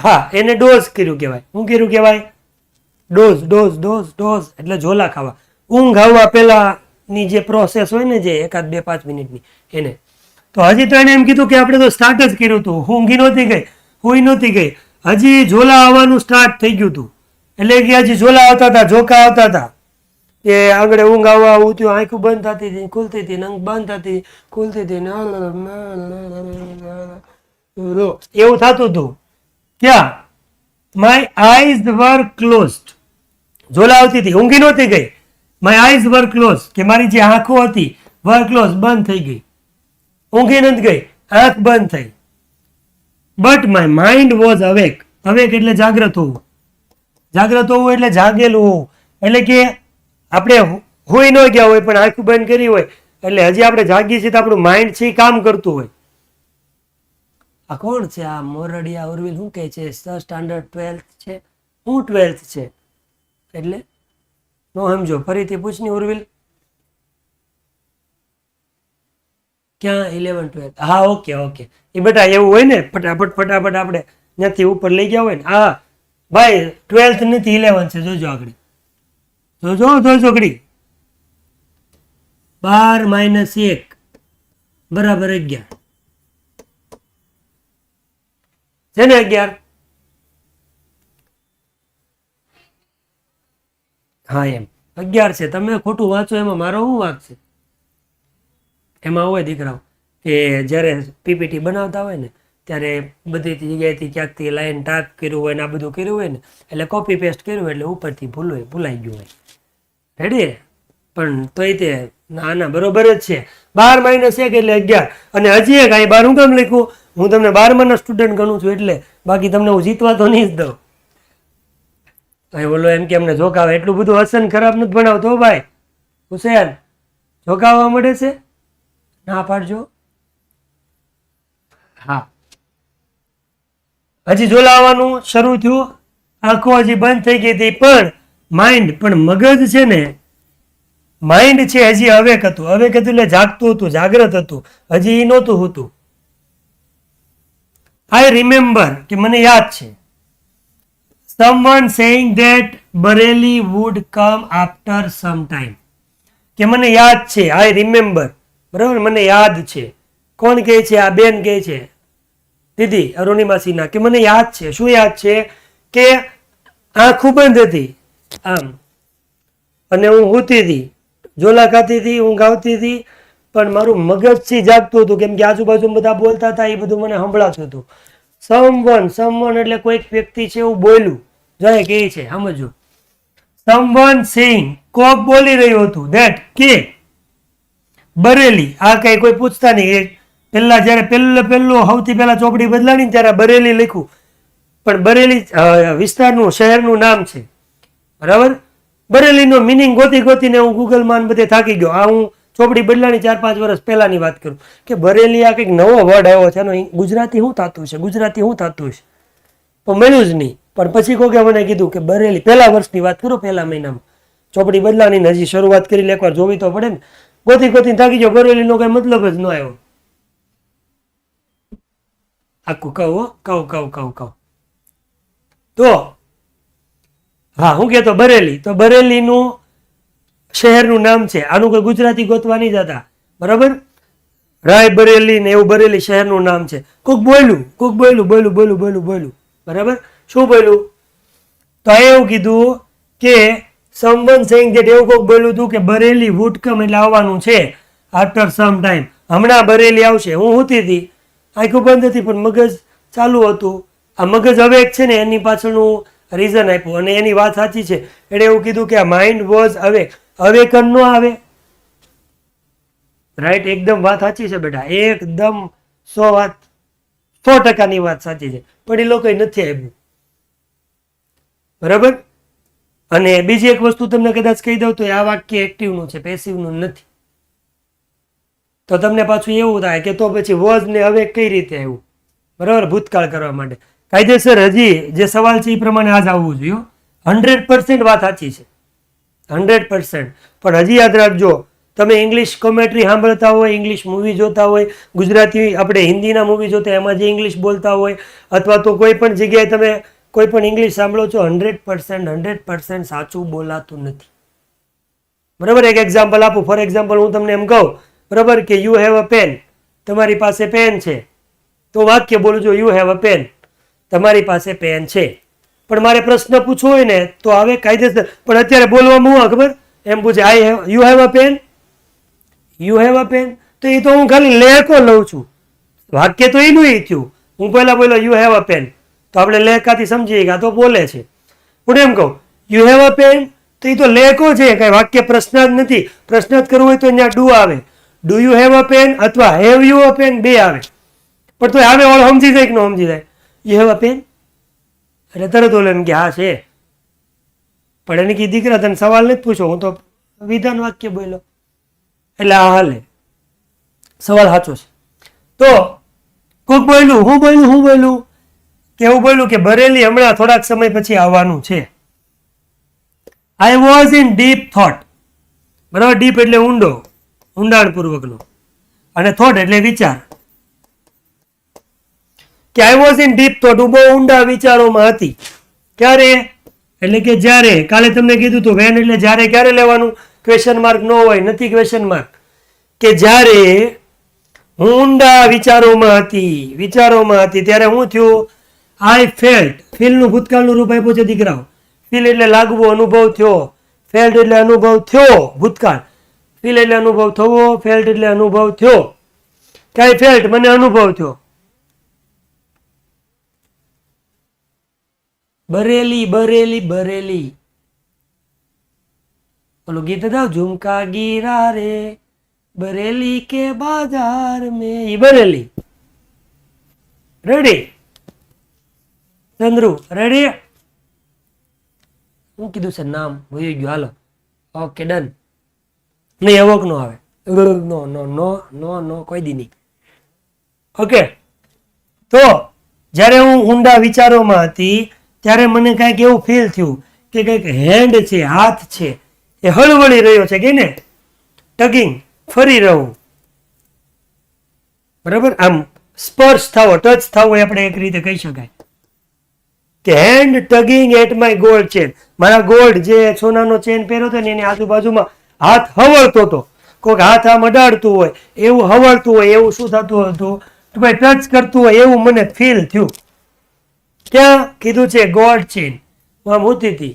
હા એને ડોઝ કર્યું કહેવાય. શું કર્યું કહેવાય? ડોઝ ડોઝ ડોઝ ડોઝ એટલે ઝોલા ખાવા. ઊંઘ આવવા પહેલા ની જે પ્રોસેસ હોય ને, જે 1 2 5 મિનિટની એને. તો હજી તો એને એમ કીધું કે આપણે તો સ્ટાર્ટ જ કર્યું હતું, ઊંઘી નહોતી ગઈ, હુઈ નહોતી ગઈ, હજી ઝોલા આવવાનું સ્ટાર્ટ થઈ ગયું હતું. એટલે કે હજી ઝોલા આવતા હતા, ઝોકા આવતા હતા, કે આગળ ઊંઘ આવવા આવું થયું, આંખું બંધ થતી હતી ખુલતી હતી, નંગ બંધ થતી ખુલતી હતી, એવું થતું હતું. ક્યાં? My eyes were closed. ઝોલા આવતી હતી, ઊંઘી નહોતી ગઈ. માય આઈઝ વર ક્લોઝ, કે મારી જે આંખો હતી વર ક્લોઝ, બંધ થઈ ગઈ, ઊંઘી નથી ગઈ, આંખ બંધ થઈ. But my mind was awake. Awake એટલે જાગ્રત હોવું, જાગ્રત હોવું એટલે જાગેલું હોવું. એટલે કે આપણે હોઈ ન ગયા હોય પણ આંખ બંધ કરી હોય એટલે હજી આપણે જાગીએ છીએ તો આપણું માઇન્ડ છે કામ કરતું હોય. આ કોણ છે? આ મોરડિયા ઉર્વિલ શું કહે છે? સ્ટાન્ડર્ડ 12th છે. હું 12th છે એટલે નો સમજો, ફરીથી પૂછની ઉર્વિલ. ક્યાં 11 12? હા ઓકે ઓકે. એ બેટા એવું હોય ને ફટાફટ આપણે ત્યાંથી ઉપર લઈ ગયા હોય ને. હા ભાઈ 12th નથી 11 છે, જોજો આગળ, જોજો ઘડી. 12 - 1 બરાબર 11 છે ને? 11. હા એમ 11 છે. તમે ખોટું વાંચો એમાં મારો શું વાંક છે? એમાં હોય દીકરાઓ કે જ્યારે પીપીટી બનાવતા હોય ને ત્યારે બધી જગ્યાએથી ક્યાંકથી લાઈન ટાઈપ કર્યું હોય ને આ બધું કર્યું હોય ને એટલે કોપી પેસ્ટ કર્યું હોય એટલે ઉપરથી ભૂલાઈ ગયું હોય. રેડી? પણ તોય તે ના બરોબર જ છે. 12 - 1 એટલે 11. અને હજી એક અહીં 12 હું કેમ લખ્યું? હું તમને 12માના સ્ટુડન્ટ ગણું છું એટલે, બાકી તમને હું જીતવા તો નહીં જ દઉં. બોલો એમ કે અમને જોકાવે, એટલું બધું હસન ખરાબ નથી ભણાવતો ભાઈ. હુસેન જોકાવા મળે છે, ના પાડજો. હા હજી ઝોલાવાનું શરૂ થયું, આંખો હજી બંધ થઈ ગઈ હતી, પણ માઇન્ડ, પણ મગજ છે ને, માઇન્ડ છે હજી અવેક હતું એટલે જાગતું હતું, જાગ્રત હતું, હજી એ નહોતું હોતું. આઈ રિમેમ્બર, કે મને યાદ છે. someone saying that Bareilly would come after some time. કે મને યાદ છે, I remember, બરાબર, મને યાદ છે. કોણ કહે છે? આ બેન કહે છે, દીદી અરુણિમા સિન્હા, કે મને યાદ છે. શું યાદ છે? કે આંખો બંધ હતી આમ, અને હું સૂતી હતી, ઝોલા ખાતી હતી, ઊંઘ આવતી હતી, પણ મારું મગજ થી જાગતું હતું, કેમ કે આજુબાજુ બધા બોલતા હતા, એ બધું મને સંભળાતું હતું. સમવન એટલે કોઈક વ્યક્તિ છે એવું બોલ્યું, જાય કે છે સમજો. someone saying, કોક બોલી રહ્યું હતું, that કે બરેલી. આ કઈ કોઈ પૂછતા નહીં. પેલા જયારે પહેલું સૌથી પહેલા ચોપડી બદલાણી ને ત્યારે બરેલી લખ્યું, પણ બરેલી વિસ્તારનું, શહેરનું નામ છે, બરાબર. બરેલીનો મિનિંગ ગોતીને હું ગૂગલમાં બધે થાકી ગયો. આ હું ચોપડી બદલાણી 4-5 વર્ષ પહેલાની વાત કરું કે બરેલી આ કંઈક નવો વર્ડ આવ્યો છે, એનો ગુજરાતી શું થતું છે, પણ મળ્યું જ નહીં. પણ પછી કોકે મને કીધું કે બરેલી, પહેલા વર્ષની વાત કરો, પહેલા મહિનામાં ચોપડી બદલાની હજી શરૂઆત કરી, એકવાર જોવી તો પડે ને. ગોતીને થાકી ગયો, બરેલીનો કઈ મતલબ જ ન આવ્યો. આખું કહું તો હા હું કહેતો બરેલી, તો બરેલીનું શહેરનું નામ છે. આનું કોઈ ગુજરાતી ગોતવા નહીં જતા, બરાબર. રાય બરેલી ને એવું બરેલી શહેરનું નામ છે. કોક બોલ્યું, બરાબર. શું બોલ્યું? તો એવું કીધું કે someone saying that, એવું કોક બોલ્યું હતું કે બરેલી would come એટલે આવવાનું છે, after some time, હમણાં બરેલી આવશે, હું હોતી હતી, આંખો બંધ હતી પણ મગજ ચાલુ હતું. આ મગજ અવેક છે ને એની પાછળનું રીઝન આપ્યું અને એની વાત સાચી છે. એટલે એવું કીધું કે આ માઇન્ડ વોઝ અવેક. અવેકન ન આવે, રાઈટ? એકદમ વાત સાચી છે બેટા, એકદમ 100% વાત સાચી છે, પણ એ લોકો નથી આવ્યું. બરાબર. અને બીજી એક વસ્તુ તમને કદાચ કહી દઉં તો આ વાક્ય એક્ટિવનું છે, પેસિવનું નથી. તો તમને પાછું એવું થાય કે તો પછી વોઝ ને અવેક કઈ રીતે આવ્યું? બરાબર, ભૂતકાળ કરવા માટે કાયદેસર હજી જે સવાલ છે એ પ્રમાણે આજ આવવું જોઈએ. 100% વાત સાચી છે, 100%. પણ હજી યાદ રાખજો, તમે ઇંગ્લિશ કોમેન્ટ્રી સાંભળતા હોય, ઇંગ્લિશ મૂવી જોતા હોય, ગુજરાતી આપણે હિન્દીના મૂવી જોતા એમાં જે ઇંગ્લિશ બોલતા હોય, અથવા તો કોઈ પણ જગ્યાએ તમે કોઈ પણ ઇંગ્લિશ સાંભળો છો, 100% સાચું બોલાતું નથી. બરાબર. એક એક્ઝામ્પલ આપું. ફોર એક્ઝામ્પલ હું તમને એમ કહું, બરાબર, કે યુ હેવ અ પેન, તમારી પાસે પેન છે. તો વાક્ય બોલું છું, યુ હેવ અ પેન, તમારી પાસે પેન છે. પણ મારે પ્રશ્ન પૂછવો હોય ને તો આવે કાયદેસર, પણ અત્યારે બોલવામાં હું ખબર એમ પૂછે, you have a pen, you have a pen, તો એ તો હું ખાલી લેખો લઉં છું, વાક્ય તો એનું થયું. હું પહેલા બોલો યુ હેવ અ પેન, તો આપણે લેખાથી સમજીએ કે આ તો બોલે છે. હું એમ કહું યુ હેવ અ પેન, તો એ તો લેખો છે, કઈ વાક્ય પ્રશ્ન જ નથી. પ્રશ્ન જ કરવું હોય તો અહીંયા ડુ આવે, do you have a pen, અથવા હેવ યુ અ પેન, બે આવે. પણ તો આવે વાળો સમજી જાય કે ન સમજી જાય? યુ હેવ અ પેન એટલે તરત ઓલે એમ કે હા છે. પણ એને કે દીકરા તને સવાલ નથી પૂછો, હું તો વિધાન વાક્ય બોલ્યો એટલે આ હાલે, સવાલ સાચો છે. તો કોક બોલ્યું, હું બોલ્યું કે એવું બોલ્યું કે બરેલી હમણાં થોડાક સમય પછી આવવાનું છે. I was in deep thought. બરાબર, ડીપ એટલે ઊંડો, ઊંડાણપૂર્વકનો, અને થોટ એટલે વિચાર. કે I was in deep thought, હું બહુ ઊંડા વિચારોમાં હતી. ક્યારે? એટલે કે જ્યારે. કાલે તમને કીધું હતું વેન એટલે જ્યારે. ક્યારે લેવાનું? ક્વેશ્ચન માર્ક ન હોય, નથી ક્વેશ્ચન માર્ક. કે જ્યારે હું ઊંડા વિચારોમાં હતી, ત્યારે હું થયું? આઈ ફેલ્ટ. ફીલનું ભૂતકાળનું રૂપ આપ્યું છે દીકરાઓ. ફીલ એટલે લાગવું, અનુભવ થયો. ફેલ્ટ એટલે અનુભવ થયો, ભૂતકાળ. ફીલ એટલે અનુભવ થવો, ફેલ્ટ એટલે અનુભવ થયો. કઈ ફેલ્ટ, મને અનુભવ થયો. બરેલી બરેલી બરેલી, ઓલું ગીત હતા, ઝુમકા ગીરા રે બરેલી કે બાજાર में, બરેલી. રેડી ચંદ્રુ? રેડી? શું કીધું છે નામ? ભૂલી ગયો. હાલો, ઓકે ડન. નહીં અવોક નો આવે, નો નો નો નો નો કોઈ દી નહીં. ઓકે. તો જ્યારે હું ઊંડા વિચારોમાં હતી ત્યારે મને કાંઈક એવું ફીલ થયું કે કંઈક હેન્ડ છે, હાથ છે, એ હળવળી રહ્યો છે, કે ને ટગિંગ, ફરી રહું. બરાબર, આમ સ્પર્શ થવો, ટચ થવો આપણે એક રીતે કહી શકાય કે hand tugging at my gold chain. મારા ગોલ્ડ જે સોનાનો ચેન પહેર્યો હતો ને એની આજુબાજુમાં હાથ હવળતો હતો. કોઈક હાથ આમ અડાડતું હોય એવું, હવળતું હોય એવું શું થતું હતું? ભાઈ ટચ કરતું હોય એવું મને ફીલ થયું. ક્યાં કીધું છે? Gold chain. હું આમ હોતી હતી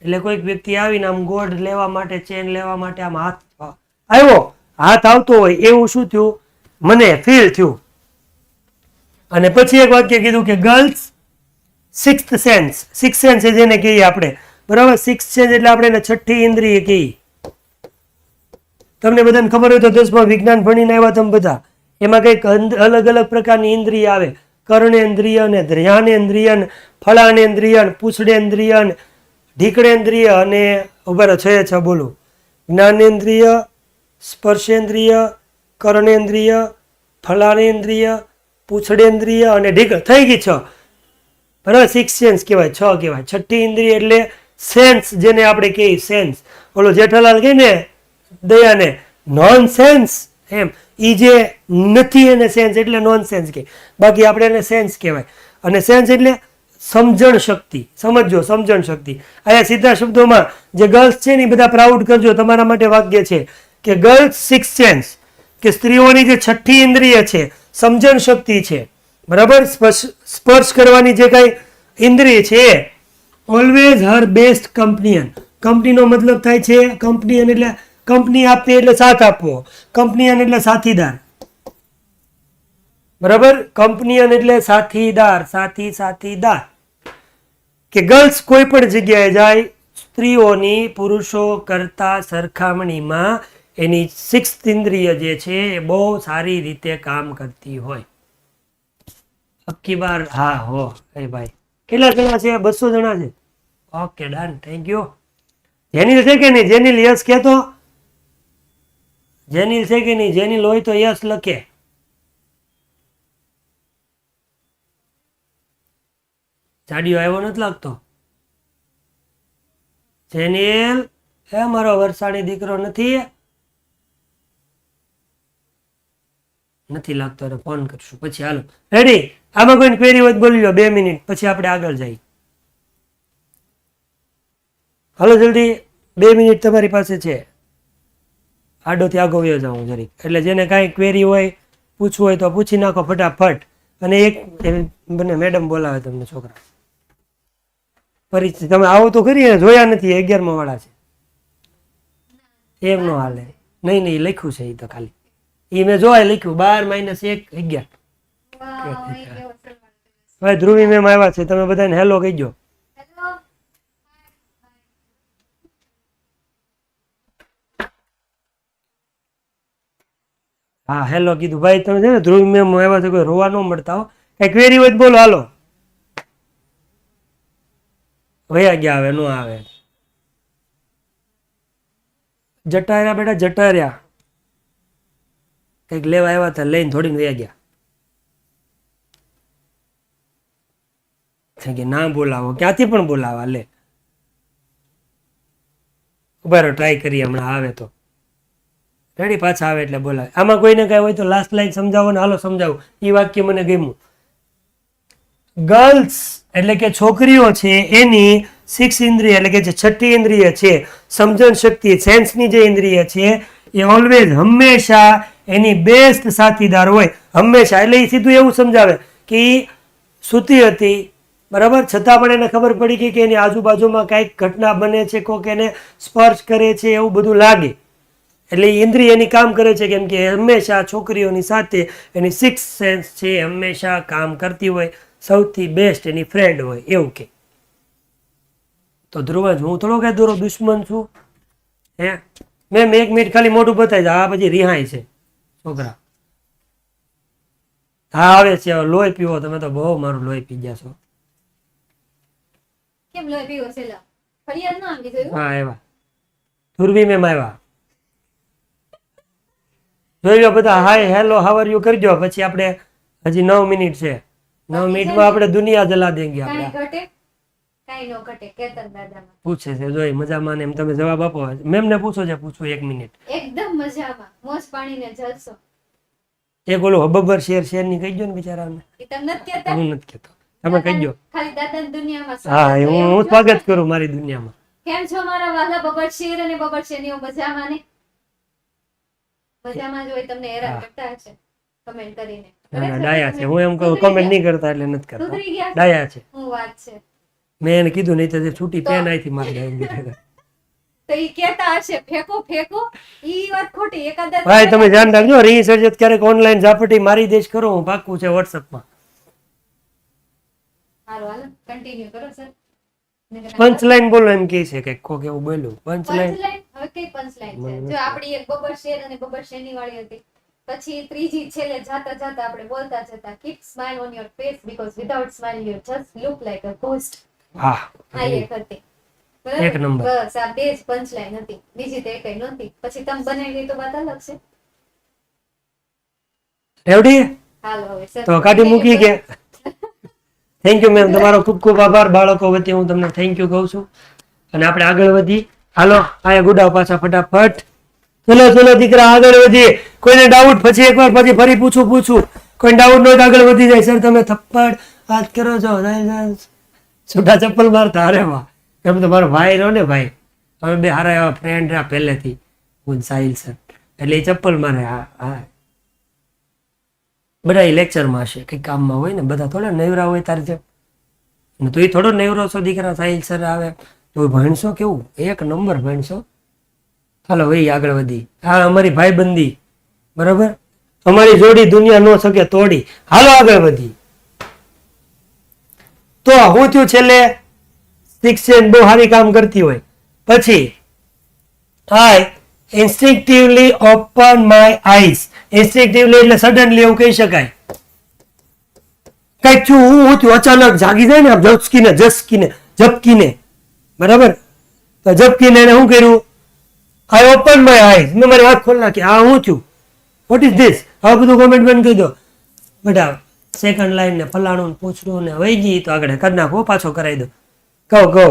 એટલે કોઈક વ્યક્તિ આવીને આમ ગોલ્ડ લેવા માટે, ચેન લેવા માટે આમ હાથ આવ્યો, હાથ આવતો હોય એવું શું થયું? મને ફીલ થયું. અને પછી એક વાક્ય કીધું કે girls sixth sense. Six sense જેને કહીએ આપણે, બરાબર. સિક્સ સેન્સ એટલે આપણે એને છઠ્ઠી ઇન્દ્રિય કહીએ. તમને બધાને ખબર હોય તો 10માં વિજ્ઞાન ભણીને આવ્યા તમે બધા, એમાં કંઈક અલગ અલગ પ્રકારની ઇન્દ્રિય આવે. કર્ણેન્દ્રિય ને ધ્યાનેન્દ્રિય, ફળાનેન્દ્રિય, પૂછડેન્દ્રિય, ઢીકડેન્દ્રિય અને ઉભા છ બોલો. જ્ઞાનેન્દ્રિય, સ્પર્શેન્દ્રિય, કર્ણેન્દ્રિય, ફલાનેન્દ્રિય, પૂછડેન્દ્રિય અને ઢીકડ. થઈ ગઈ 6. બરાબર, સિક્સ સેન્સ કહેવાય, 6 કહેવાય. છઠ્ઠી ઇન્દ્રિય એટલે સેન્સ, જેને આપણે કહીએ સેન્સ. ઓલો જેઠાલાલ કહે ને દયાને, નોન સેન્સ, એમ ઈ જે નથી એને સેન્સ એટલે નોન સેન્સ કે, બાકી આપણે એને સેન્સ કહેવાય. અને સેન્સ એટલે સમજણ શક્તિ. સમજો, સમજણ શક્તિ. અહીંયા સીધા શબ્દોમાં જે ગર્લ્સ છે ને એ બધા પ્રાઉડ કરજો, તમારા માટે વાક્ય છે કે ગર્લ્સ સિક્સ સેન્સ, કે સ્ત્રીઓની જે છઠ્ઠી ઇન્દ્રિય છે, સમજણ શક્તિ છે, બરાબર, સ્પર્શ કરવાની જે કઈ ઇન્દ્રિય છે, ઓલવેઝ હર બેસ્ટ કંપનીયન. કંપનીનો મતલબ થાય છે કંપનીયન એટલે કંપની આપવી એટલે સાથ આપવો, કંપનીયન એટલે સાથીદાર, બરાબર. કંપનીયન એટલે સાથીદાર, સાથીદાર. કે ગર્લ્સ કોઈ પણ જગ્યાએ જાય, સ્ત્રીઓની પુરુષો કરતા સરખામણીમાં એની સિક્સ્થ ઇન્દ્રિય જે છે એ બહુ સારી રીતે કામ કરતી હોય. અબકી બાર હા હો એ ભાઈ કેટલા જણા છે? 200 જણા છે. Okay done, thank you. Jenil છે કે નહીં? જેનિલ યસ કહેતો. જેનિલ છે કે નહીં? જેનિલ હોય તો યસ લખે. જાડિયો આવ્યો નથી લાગતો. જેનિલ હે મારો વરસાણી દીકરો નથી લાગતો. એને ફોન કરશું પછી. હાલો રેડી. આમાં કોઈ ક્વેરી હોય બોલી લો 2 મિનિટ પછી આપણે આગળ જઈએ. હાલો જલ્દી 2 મિનિટ તમારી પાસે છે. આડોથી આગો વયો જાઉં જરીક, એટલે જેને કાંઈ ક્વેરી હોય પૂછવું હોય તો પૂછી નાખો ફટાફટ. અને એક બંને મેડમ બોલાવે તમને છોકરા પરિચય. તમે આવો તો ખરી, જોયા નથી. 11મા વાળા છે. એમ નો હાલે. નહીં લખ્યું છે એ તો ખાલી એ મેં જોવાય લખ્યું 12 - 1 11. ભાઈ ધ્રુવી મેમ આવ્યા છે, તમે બધાને હેલો કહીજો. હા હેલો કીધું. ભાઈ તમે છે ને ધ્રુવી મેમ આવ્યા છે, કોઈ રોવા ન મળતા હો. કઈ ક્વેરી હોય બોલો. હાલો વયા ગયા, આવે નો આવે. જટાર્યા બેટા જટાર્યા, કઈક લેવા આવ્યા હતા, લઈને થોડીને વયા ગયા. કે ના બોલાવો, ક્યાંથી પણ બોલાવા. લે ઉભા રહો, ટ્રાય કરીએ, હમણાં આવે તો રેડી. પાછા આવે એટલે બોલાવે. આમાં કોઈને કઈ હોય તો લાસ્ટ લાઈન સમજાવો ને. હાલો સમજાવો. એ વાક્ય મને ગમ્યું. ગર્લ્સ એટલે કે છોકરીઓ છે એની 6 ઇન્દ્રિય એટલે કે જે 6ઠી ઇન્દ્રિય છે, સમજણ શક્તિ, સેન્સની જે ઇન્દ્રિય છે એ ઓલવેઝ હંમેશા એની બેસ્ટ સાથીદાર હોય. હંમેશા એટલે એ સીધું એવું સમજાવે કે એ સૂતી હતી, બરાબર, છતાં પણ એને ખબર પડી ગઈ કે એની આજુબાજુમાં કાંઈક ઘટના બને છે, કોઈક એને સ્પર્શ કરે છે, એવું બધું લાગે. એટલે એ ઇન્દ્રિય એની કામ કરે છે, કેમ કે હંમેશા છોકરીઓની સાથે એની 6 સેન્સ છે હંમેશા કામ કરતી હોય. સૌથી બેસ્ટ એની ફ્રેન્ડ હોય એવું કે. તો ધ્રુવજ હું થોડો કઈ દૂરો દુશ્મન છું હે? મેમ 1 મિનિટ ખાલી મોઢું બતાવી દે. આ પછી રિહાય છે છોકરા. હા આવે છે. લોહી પીવો તમે તો બહુ મારું લોહી પી ગયા છો. કેમ લોહી પીવો છે? ફરિયાદ ન આવી જોયું? હા આવ્યા. ધ્રુવી મેમ આવ્યા. જોઈ લો બધા. Hi hello how are you કરજો. પછી આપણે હજી 9 મિનિટ છે. 9 મિનિટમાં આપણે દુનિયા જલા દેંગે. આપણે ઘટે કાઈ નો ઘટે. કેતન દાદામાં પૂછે છે જોઈ મજામાં ને એમ તમે જવાબ આપો. મેમ ને પૂછો છે, પૂછો 1 મિનિટ. એકદમ મજામાં, મોજ પાણીને જલસો. એક ઓલો હબબર શેર ની કહી ગયો ને બિચારાને. એ તમે નથી કહેતા? હું નથી કહેતો, તમે કહી ગયો. ખાલી દાદાની દુનિયામાં હા હું સ્વાગત કરું મારી દુનિયામાં. કેમ છો મારા વાલા બબડ શેર અને બબડ શેરનીઓ? મજામાં ને? મજામાં જ હોય. તમને હેરાન કરતા હશે કમેન્ટ કરીને. ડાયા છે. હું એમ કહું કમેન્ટ નહીં કરતા એટલે નથી કરતા. સુધરી ગયા? ડાયા છે. હું વાત છે. મેં એને કીધું નહીં તો છૂટી પેન આઈથી મારી દે. તો ઈ કહેતા હશે ફેંકો ફેંકો. ઈ વાત ખોટી. એકાદ ભાઈ તમે ધ્યાન રાખજો. રીસર્ચ ક્યારેક ઓનલાઈન ઝાપટી મારી દેશ કરો. હું પાક્કું છે વોટ્સઅપમાં. હાલો હાલો કન્ટિન્યુ કરો સર. પંચલાઈન બોલો એમ કે છે કે કોક એવું બોલ્યું. પંચલાઈન હવે કઈ પંચલાઈન છે? જો આપણી એક બબર શેર અને બબર શેરની વાળી હતી. પછી ત્રીજી છેલ્લે જાતા જાતા આપણે બોલતા જતા keep smile on your face because without smile you just look like a ghost. હા આ એક હતી. બરાબર? એક નંબર. બસ આ બે જ પંચલાઈન હતી. બીજી તો એકઈ નહોતી. પછી તમે બનાવી ગઈ તો વાત અલગ છે. રેવડી હાલો હવે સર તો કાઢી મૂકી કે. થેન્ક યુ મેમ, તમારો ખૂબ ખૂબ આભાર. બાળકો વતી હું તમને થેન્ક યુ કહું છું. અને આપણે આગળ વધી. હાલો આયા ગુડાવ પાછા ફટાફટ. ચલો દીકરા આગળ વધીએ. કોઈને ડાઉટ પછી એકવાર પછી ફરી પૂછું. કોઈ ડાઉટ હોય તો આગળ વધી જાય. સર તમે થપ્પડ વાત કરો છો, છૂટા ચપ્પલ મારતા. અરે વાહ, એમ તો મારો ભાઈ રહ્યો ને ભાઈ. અમે બે હારા એવા ફ્રેન્ડ રહ્યા પહેલેથી. હું સાહિલ સર એટલે એ ચપ્પલ મારે. હા બધા એ લેક્ચરમાં હશે, કંઈક કામમાં હોય ને. બધા થોડા નવરા હોય તારી જેમ. તો એ થોડો નવરો છો દીકરા. સાહિલ સર આવે તો ભણશો કેવું? 1 નંબર ભણશો. હાલો ભાઈ આગળ વધી. હા અમારી ભાઈબંધી, બરાબર, અમારી જોડી દુનિયા નો શકે તોડી. હાલો આગળ વધી. તો હું થયું છેલ્લે 6 સેન્સ બહુ સારી કામ કરતી હોય. પછી I instinctively open my eyes. Instinctively એટલે સડનલી એવું કહી શકાય. કઈક છું હું થયું અચાનક જાગી જાય ને, ઝપકીને, બરાબર, તો ઝપકીને એને શું કર્યું? I open my eyes. મેં મારી આંખ ખોલી નાખી. આ હું થયું? What is this? આ બધું કોમેન્ટ બંધ કહી દો બેટા. સેકન્ડ લાઈન ને ફલાણું પૂછડું ને વહી ગઈ તો આગળ કરી નાખો, પાછો કરાવી દો. કહો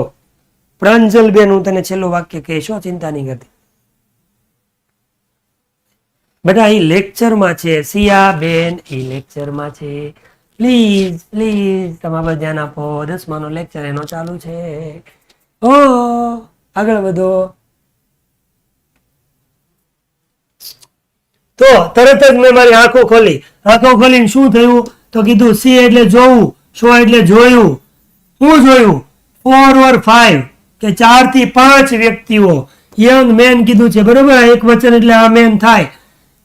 પ્રાંજલ બેન, હું તને છેલ્લું વાક્ય કહીશ, ચિંતા નહીં કરતી બેટા. એ લેક્ચરમાં છે, સિયા બેન એ લેક્ચરમાં છે. પ્લીઝ તમારે ધ્યાન આપો, 10માનો લેક્ચર એનો ચાલુ છે. ઓ આગળ વધો. તો તરત જ મેં મારી આંખો ખોલીને શું થયું? તો કીધું સી એટલે જોવું, શો એટલે જોયું. શું જોયું? 4 or 5 કે 4 થી 5 વ્યક્તિઓ, યંગ મેન કીધું છે, બરોબર. એક વચન એટલે આ મેન થાય.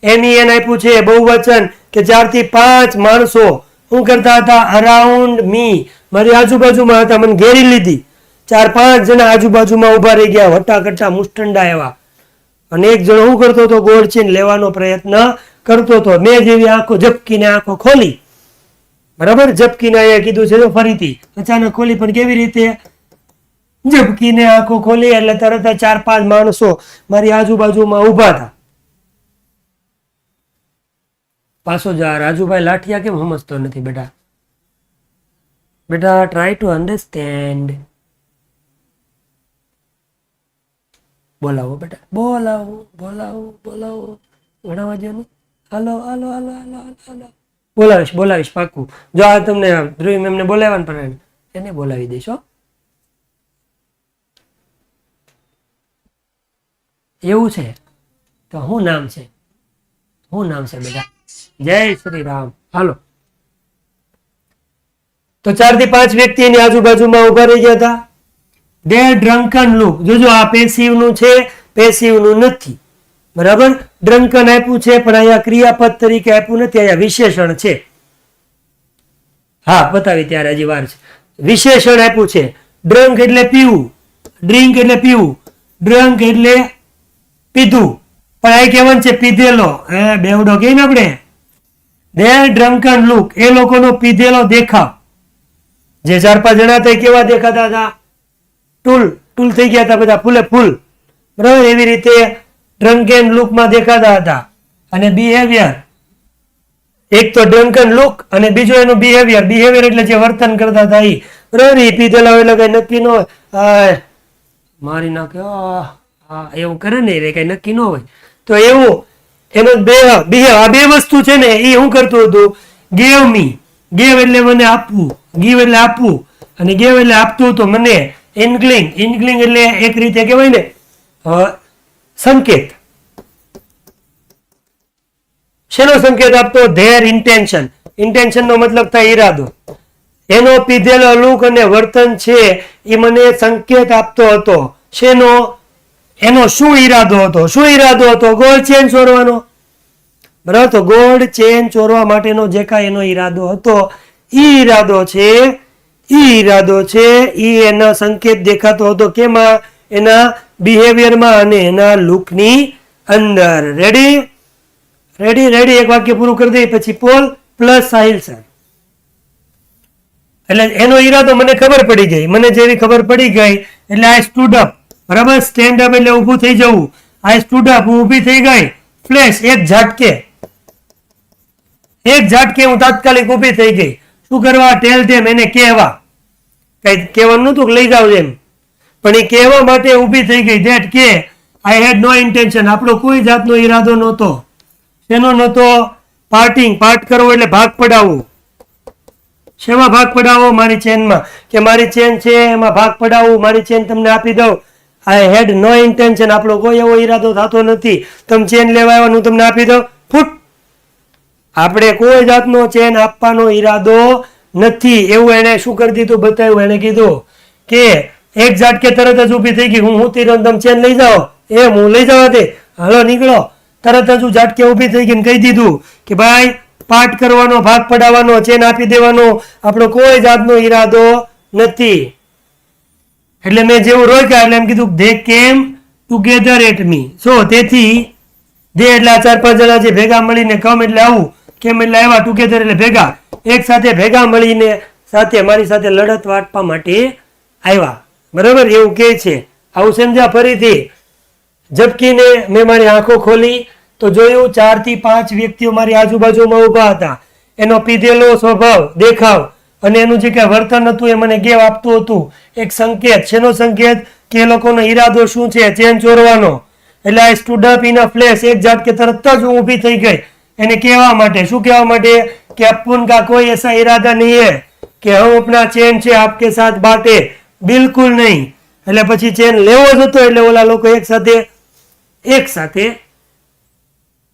એન આપ્યું છે બહુવચન કે 4 થી 5 માણસો શું કરતા હતા? અરાઉન્ડ મી, મારી આજુબાજુમાં હતા, મને ઘેરી લીધી. 4-5 જણા આજુબાજુમાં ઉભા રહી ગયા, વટાકટા મુસ્ટંડા એવા. અને એક જણો શું કરતો હતો? ગોળ ચીન લેવાનો પ્રયત્ન કરતો હતો. મેં જેવી આંખો ઝપકીને આંખો ખોલી, બરાબર, ઝપકીને અહીંયા કીધું છે તો ફરીથી અચાનક ખોલી, પણ કેવી રીતે? ઝપકીને આંખો ખોલી એટલે તરત 4-5 માણસો મારી આજુબાજુમાં ઉભા હતા. પાછો જા રાજુભાઈ લાઠિયા કેમ સમજતો નથી બેટા? Try to understand. બોલાવો બેટા, બોલાવો. ભણાવવા દો ને. હાલો. બોલાવીશ પાક્કું. જો આ તમને ધ્રુવી મેમને બોલાવવાનું પણ એને બોલાવી દઈશ. એવું છે તો શું નામ છે બેટા? જય શ્રી રામ. હાલો. તો 4 થી 5 વ્યક્તિ એની આજુબાજુમાં ઉભા રહી ગયા હતા. Their drunken look. જોજો આ પેસિવ નું છે, પેસિવ નું નથી, બરાબર. ડ્રંકન આપ્યું છે પણ અહીંયા ક્રિયાપદ તરીકે આપ્યું નથી, અહીંયા વિશેષણ છે. હા બતાવી ત્યારે હજી વાર છે. વિશેષણ આપ્યું છે. ડ્રંક એટલે પીવું, ડ્રિંક એટલે પીવું, ડ્રંક એટલે પીધું, પણ આ કહેવાનું છે પીધેલો. બેવડો કહીએ ને આપણે. Their drunken look, એ લોકોનો પીધેલો દેખાવ. જે 4-5 જણા હતા કેવા દેખાતા હતા? ટૂલ થઈ ગયા હતા બધા, ફૂલે ફૂલ, બરાબર. એવી રીતે ડ્રંકન લુકમાં દેખાતા હતા. અને બિહેવિયર, એક તો ડ્રંકન લુક અને બીજો એનું બિહેવિયર એટલે જે વર્તન કરતા હતા એ, બરાબર. એ પીધેલા એટલે કઈ નક્કી ન હોય, મારી નાખ્યો એવું કરે ને, કઈ નક્કી ન હોય. તો એવું એનું આ બે વસ્તુ છે ને, એ હું કરતું હતું? ગેવ મી. ગેવ એટલે મને આપવું, ગીવ એટલે આપવું, અને ગેવ એટલે આપતું હતું મને. ઇન્કલિંગ એટલે એક રીતે કહેવાય ને સંકેત. શેનો સંકેત આપતો? There intention. ઇન્ટેન્શન નો મતલબ થાય ઈરાદો. એનો પીધેલો લુક અને વર્તન છે એ મને સંકેત આપતો હતો. શેનો? એનો શું ઈરાદો હતો? ગોલ્ડ ચેન ચોરવાનો, બરાબર. તો ગોલ્ડ ચેન ચોરવા માટેનો જે કાંઈ એનો ઈરાદો હતો, ઈરાદો છે ઈ એનો સંકેત દેખાતો હતો. કેમાં? એના બિહેવિયરમાં અને એના લુકની અંદર. રેડી. એક વાક્ય પૂરું કરી દઈએ પછી પોલ પ્લસ સાહિલ સર. એટલે એનો ઈરાદો મને ખબર પડી ગઈ. મને જેવી ખબર પડી ગઈ એટલે આઈ સ્ટૂડ અપ, બરાબર. સ્ટેન્ડ અપ એટલે ઊભું થઈ જવું. આઈ સ્ટૂડ અપ, હું ઊભી થઈ ગઈ. ફ્લેશ, એક ઝાટકે હું તાત્કાલિક ઊભી થઈ ગઈ. શું કરવા? ટેલ ધેમ, એને કહેવા. કઈ કહેવાનું નતું લઈ જાવ એમ, પણ એ કહેવા માટે ઊભી થઈ ગઈ. ધેટ કે આઈ હેડ નો ઇન્ટેન્શન. આપણો કોઈ જાતનો ઈરાદો નહોતો. શેનો નહોતો? પાર્ટ કરવો એટલે ભાગ પડાવવું. શેમાં ભાગ પડાવો? મારી ચેનમાં, કે મારી ચેન છે એમાં ભાગ પડાવવું, મારી ચેન તમને આપી દઉં. આઈ હેડ નો ઇન્ટેન્શન. આપણો કોઈ એવો ઈરાદો થતો નથી. તમે ચેન લેવા આવ્યા, હું તમને આપી દઉં, ફૂટ. આપણે કોઈ જાતનો ચેન આપવાનો ઈરાદો નથી. એવું એને શું કરી દીધું? બતાવ્યું. એને કીધું કે એક ઝાટકે તરત જ ઊભી થઈ ગઈ. હું તીરંદમ ચેન લઈ જાઓ, એ હું લઈ જવા દે, હાલો નીકળો. તરત જ હું ઝાટકે ઊભી થઈ ગઈ ને કહી દીધું કે ભાઈ પાઠ કરવાનો, ભાગ પડાવવાનો, ચેન આપી દેવાનો આપણો કોઈ જાતનો ઈરાદો નથી. એટલે મેં જેવું રોક્યા એટલે એમ કીધું they came together at me. સો તેથી દે એટલે આ 4-5 જણા જે ભેગા મળીને કમ એટલે આવું, કેમ એટલે આવ્યા, ટુગેધર એટલે ભેગા, એક સાથે ભેગા મળીને સાથે મારી સાથે લડત વાટવા માટે આવ્યા. બરાબર, એવું કે છે. આવું સમજ્યા? ફરીથી ઝબકીને મેં મારી આંખો ખોલી તો જોયું 4 થી 5 વ્યક્તિઓ મારી આજુબાજુમાં ઊભા હતા. એનો પીધેલો સ્વભાવ, દેખાવ અને એનું જે કઈ વર્તન હતું એ મને ગેવ આપતું હતું. એક સંકેત. શેનો સંકેત? કે એ લોકોનો ઈરાદો શું છે, ચેન ચોરવાનો. એટલે I stood up in a flash, એક ઝાટકે તરત જ હું ઊભી થઈ ગઈ એને કહેવા માટે. શું કહેવા માટે? કે અપુન કા કોઈ એસા ઈરાદા નહીં હે કે હમ અપના ચેન છે આપકે સાથ બાંટે, બિલકુલ નહીં. એટલે પછી ચેન લેવો જ હતો એટલે ઓલા લોકો એક સાથે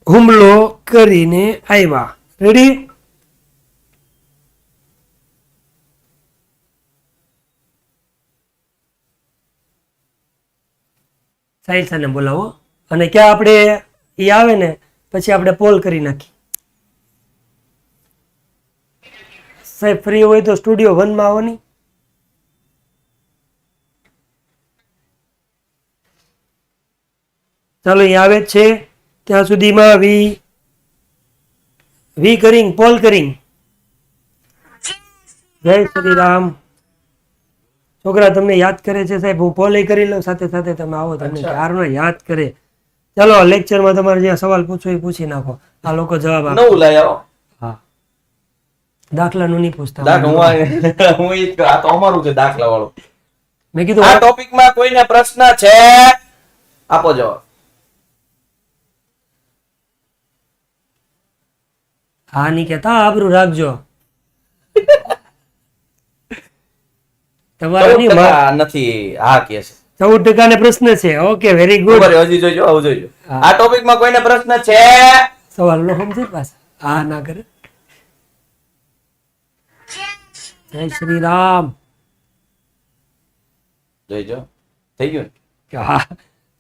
હુમલો કરીને આવ્યા. રેડી? સાહિલ સરને બોલાવો અને ક્યાં આપણે એ આવે ને પછી આપણે પોલ કરી નાખી. સાહેબ ફ્રી હોય તો સ્ટુડિયો 1 માં આવો. નહીં ચાલો અહીં આવે જ છે ત્યાં સુધીમાં વી કરીંગ પોલ કરીંગ. જય શ્રી રામ. છોકરા તમને યાદ કરે છે સાહેબ, હું પોલ કરી લઉં સાથે સાથે તમે આવો, તમને ક્યારનો યાદ કરે. ચાલો લેક્ચરમાં તમારે જ્યાં સવાલ પૂછો એ પૂછી નાખો, આ લોકો જવાબ આપે. નવું લઈ આવો. હા, દાખલાનું નહીં પૂછતા. હું ઈ આ તો અમારું છે દાખલા વાળું. મેં કીધું આ ટોપિકમાં કોઈને પ્રશ્ન છે? આપો જવાબ. હા નહીં કેતા, આબરૂ રાખજો. તમારે નથી હા કે છે 14% ને પ્રશ્ન છે. Okay, very good. હજી જોજો, આવું જોજો. આ ટોપિકમાં કોઈને પ્રશ્ન છે? સવાલ નો સમજે પાછા હા ના કરે. જય શ્રી રામ. જોઈજો થઈ ગયું કે હા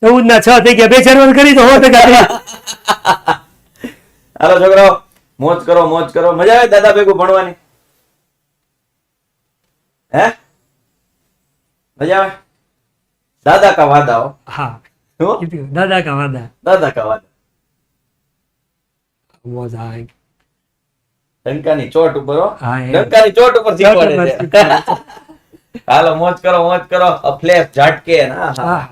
14 ના 6 થઈ ગયા, 2 4 કરી તો 100%. હાલો છોકરાઓ મોજ કરો, મોજ કરો. મજા આવે દાદા ભેગું ભણવાની? હે મજા આવે? દાદા કા વાદા હો. હા, શું? કીધું દાદા કા વાદા. દાદા કા વાદા. મોજ આવે. ડંકાની ચોટ ઉપર હો. હા, એ. ડંકાની ચોટ ઉપર શીખવાડે છે. હાલો મોજ કરો, મોજ કરો. અ ફ્લેશ ઝાટકે ના હા,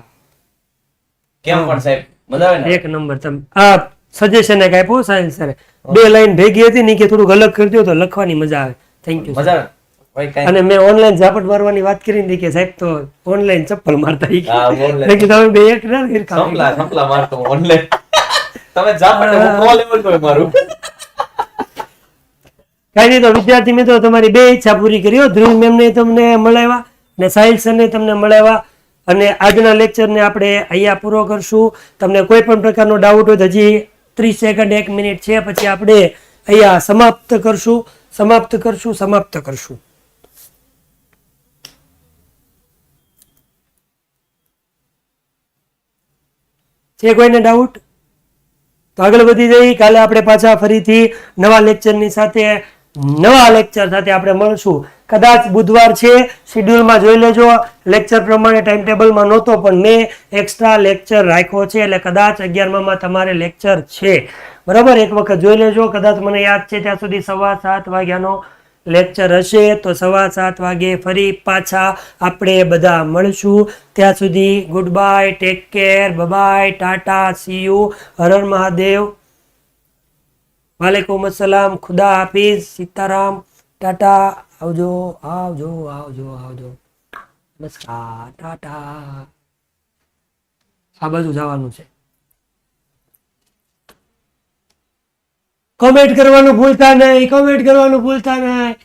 કેમ પણ સાહેબ મજા આવે ને? એક નંબર. તમે આ સજેશન એક આપ્યું સાયન્સ સરે, 2 લાઈન ભેગી હતી ને કે થોડુંક અલગ કરી દો તો લખવાની મજા આવે. Thank you. મજા આવે ભાઈ. કાંઈ અને મેં ઓનલાઈન ઝાપટ મારવાની વાત કરી ને કે સાહેબ તો ઓનલાઈન ચપ્પલ મારતા ઈ કે. હા, online. મેં કીધું તમે બે એક ના હિરખા. સંપલા મારતો ઓનલાઈન. તમે ઝાપટે હું pro level નું મારું. કઈ નહીં, તો વિદ્યાર્થી મિત્રો તમારી 2 ઈચ્છા પૂરી કરી હો. ધ્રુવ મેમને તમને મળાવ્યા ને સાહિલ સરને તમને મળાવ્યા. અને આજના લેક્ચરને આપણે અહીંયા પૂરો કરશું. તમને કોઈ પણ પ્રકારનો ડાઉટ હોય તો હજી 30 સેકન્ડ 1 મિનિટ છે, પછી આપણે અહીંયા સમાપ્ત કરશું. છે કોઈને ડાઉટ? તો આગળ વધી જઈ. કાલે આપણે પાછા ફરીથી નવા લેક્ચરની સાથે આપણે મળશું. કદાચ બુધવાર છે, શિડ્યુલમાં જોઈ લેજો. લેક્ચર પ્રમાણે ટાઈમ ટેબલમાં નહોતો પણ મેં એક્સ્ટ્રા લેક્ચર રાખ્યો છે, એટલે કદાચ 11માં તમારે લેક્ચર છે. બરાબર, એક વખત જોઈ લેજો. કદાચ મને યાદ છે ત્યાં સુધી 7:15 વાગ્યાનો લેક્ચર હશે, તો 7:15 વાગે ફરી પાછા આપણે બધા મળશું. ત્યાં સુધી goodbye, take care, bye, tata, see you, હર હર મહાદેવ, વાલેકુમ અસલામ, ખુદા હાફિઝ, સીતારામ, ટાટા, આવજો. નમસ્કાર, ટાટા. આ બાજુ જવાનું છે. કોમેન્ટ કરવાનું ભૂલતા નહીં.